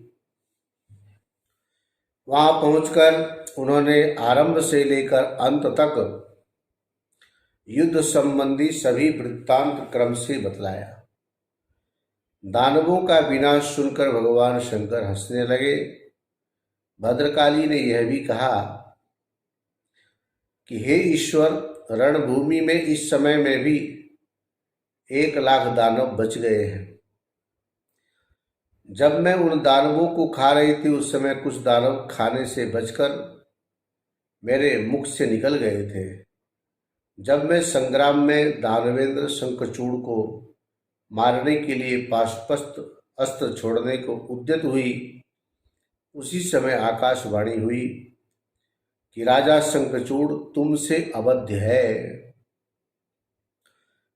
वहां पहुंचकर उन्होंने आरंभ से लेकर अंत तक युद्ध संबंधी सभी वृत्तांत क्रम से बतलाया। दानवों का विनाश सुनकर भगवान शंकर हंसने लगे। भद्रकाली ने यह भी कहा कि हे ईश्वर, रणभूमि में इस समय में भी 1,00,000 दानव बच गए हैं। जब मैं उन दानवों को खा रही थी उस समय कुछ दानव खाने से बचकर मेरे मुख से निकल गए थे। जब मैं संग्राम में दानवेंद्र शंखचूड़ को मारने के लिए पाशुपत अस्त्र छोड़ने को उद्यत हुई, उसी समय आकाशवाणी हुई कि राजा शंखचूड़ तुमसे अवध्य है।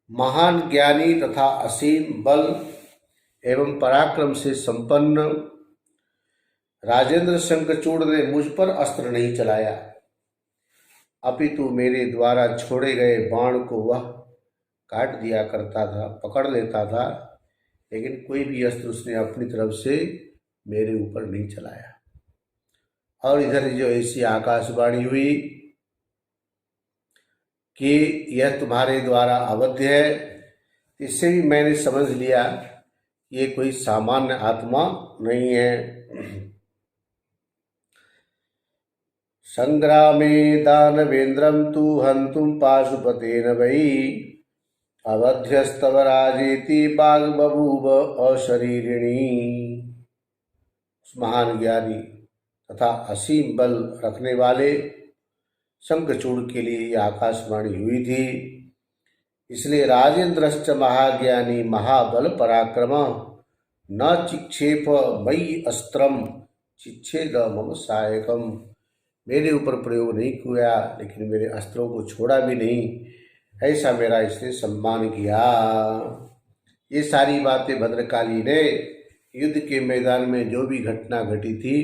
महान ज्ञानी तथा असीम बल एवं पराक्रम से संपन्न राजेंद्र शंखचूड़ ने मुझ पर अस्त्र नहीं चलाया, अपितु मेरे द्वारा छोड़े गए बाण को वह काट दिया करता था, पकड़ लेता था, लेकिन कोई भी अस्त्र उसने अपनी तरफ से मेरे ऊपर नहीं चलाया। और इधर जो ऐसी आकाशवाणी हुई कि यह तुम्हारे द्वारा अवध्य है, इससे भी मैंने समझ लिया ये कोई सामान्य आत्मा नहीं है। संग्रामे दानवेन्द्रं तु हन्तुं पाशुपतेन वै अवध्यस्तव राजेति बाग बभूव अशरीरिणी। उस महान ज्ञानी तथा असीम बल रखने वाले शंखचूड़ के लिए ये आकाशवाणी हुई थी। इसलिए राजेंद्रश्च महाज्ञानी महाबल पराक्रम न चिक्षेप मयि अस्त्रम चिच्छेद मम सहायकम। मेरे ऊपर प्रयोग नहीं किया लेकिन मेरे अस्त्रों को छोड़ा भी नहीं, ऐसा मेरा इसने सम्मान किया। ये सारी बातें भद्रकाली ने युद्ध के मैदान में जो भी घटना घटी थी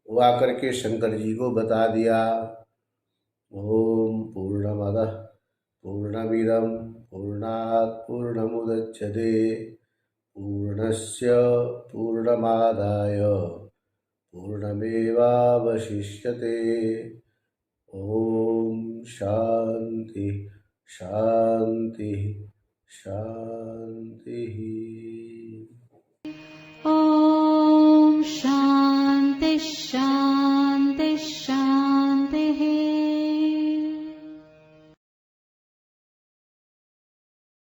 वो आकर के शंकर जी को बता दिया। ओम पूर्णमदः पूर्णमिदं पूर्णात् पूर्णमुदच्यते पूर्णस्य पूर्णमादाय पूर्णमेवावशिष्यते। ओम शांति शांति शांति।